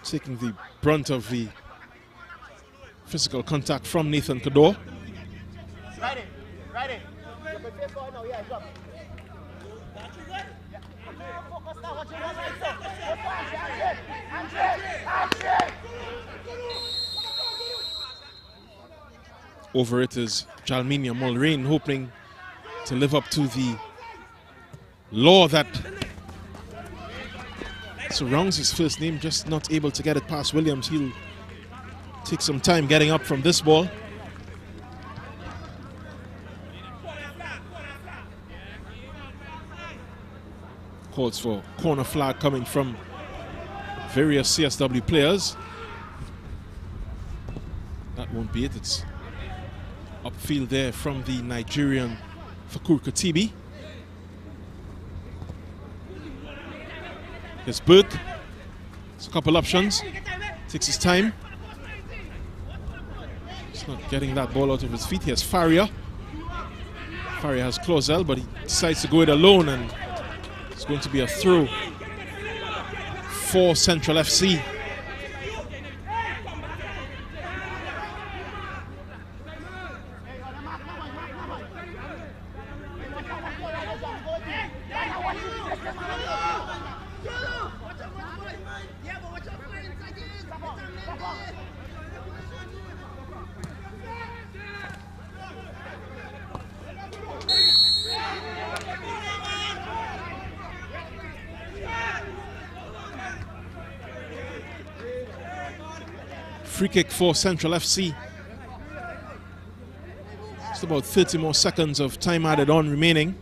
taking the brunt of the physical contact from Nathan Kador. Over it is Jalminia Mulrain, hoping to live up to the law that surrounds his first name, just not able to get it past Williams. He'll take some time getting up from this ball. Calls for corner flag coming from various CSW players. That won't be it. It's upfield there from the Nigerian Fakur Katibi. Here's Burke. It's a couple options. Takes his time. He's not getting that ball out of his feet. Here's Faria. Faria has Clausel, but he decides to go it alone, and it's going to be a throw for Central FC. Free kick for Central FC. Just about 30 more seconds of time added on remaining.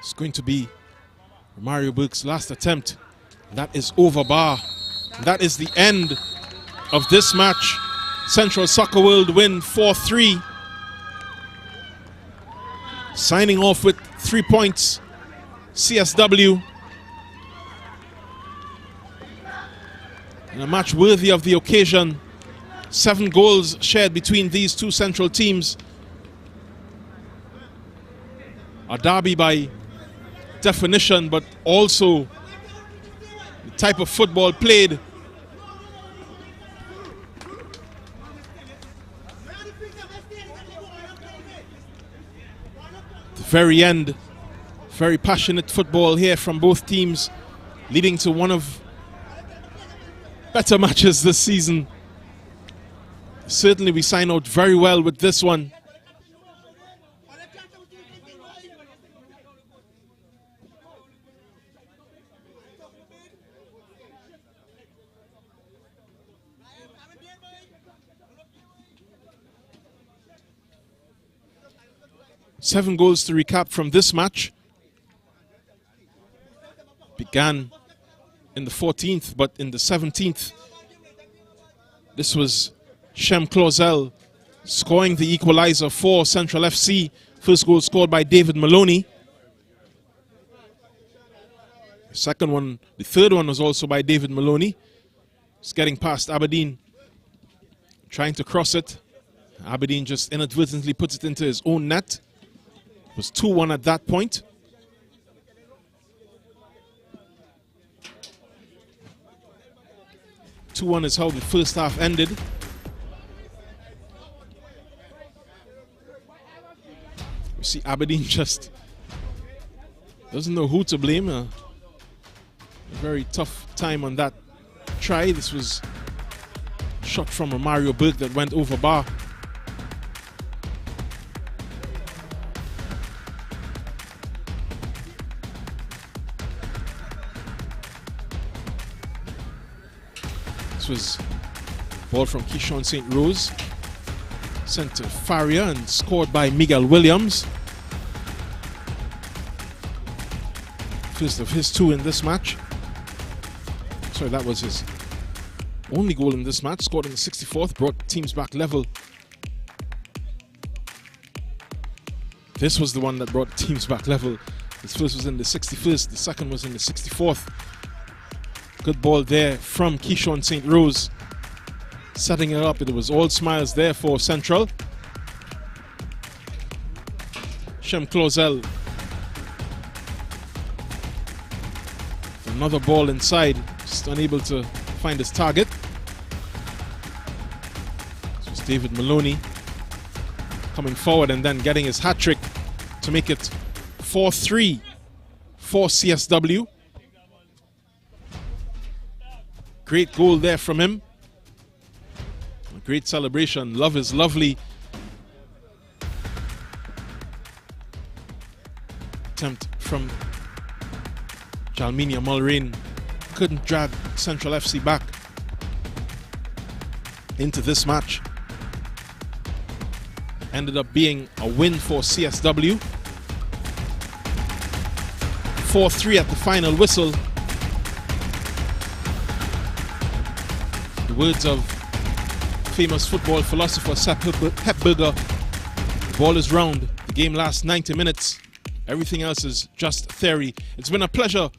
It's going to be Mario Burke's last attempt. That is over bar. That is the end of this match. Central Soccer World win 4-3. Signing off with 3 points, CSW. And a match worthy of the occasion. 7 goals shared between these two central teams. A derby by definition, but also the type of football played. The very end, very passionate football here from both teams, leading to one of better matches this season. Certainly we sign out very well with this one. Seven goals to recap from this match. Began in the 14th, but in the 17th, this was Shem Clausel scoring the equalizer for Central FC. First goal scored by David Maloney. The third one was also by David Maloney. He's getting past Aberdeen, trying to cross it. Aberdeen just inadvertently puts it into his own net. It was 2-1 at that point. (2-1) is how the first half ended. You see Aberdeen just doesn't know who to blame. A very tough time on that try. This was a shot from a Mario Burke that went over bar. This was a ball from Keyshawn St. Rose, sent to Faria and scored by Miguel Williams. First of his 2 in this match. Sorry, that was his only goal in this match. Scored in the 64th, brought teams back level. This was the one that brought teams back level. His first was in the 61st, the second was in the 64th. Good ball there from Keyshawn St. Rose. Setting it up, it was all smiles there for Central. Shem Clausel. Another ball inside, just unable to find his target. This was David Maloney coming forward and then getting his hat-trick to make it 4-3 for CSW. Great goal there from him. A great celebration. Love is lovely. Attempt from Jalminia Mulrain. Couldn't drag Central FC back into this match. Ended up being a win for CSW. 4-3 at the final whistle. The words of famous football philosopher Sepp Hepberger, the ball is round, the game lasts 90 minutes, everything else is just theory. It's been a pleasure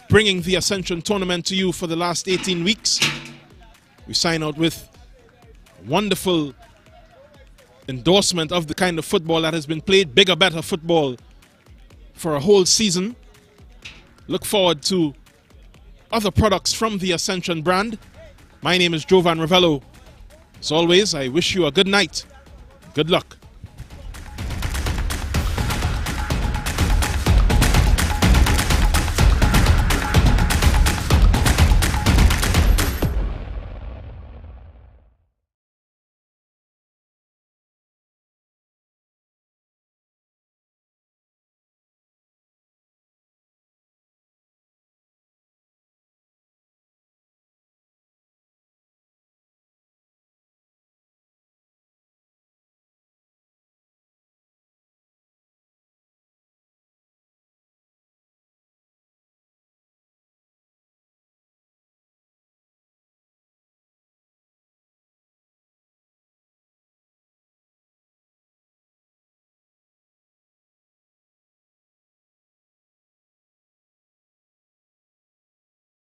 bringing the Ascension tournament to you for the last 18 weeks. We sign out with wonderful endorsement of the kind of football that has been played, bigger, better football for a whole season. Look forward to other products from the Ascension brand. My name is Jovan Ravello. As always, I wish you a good night. Good luck.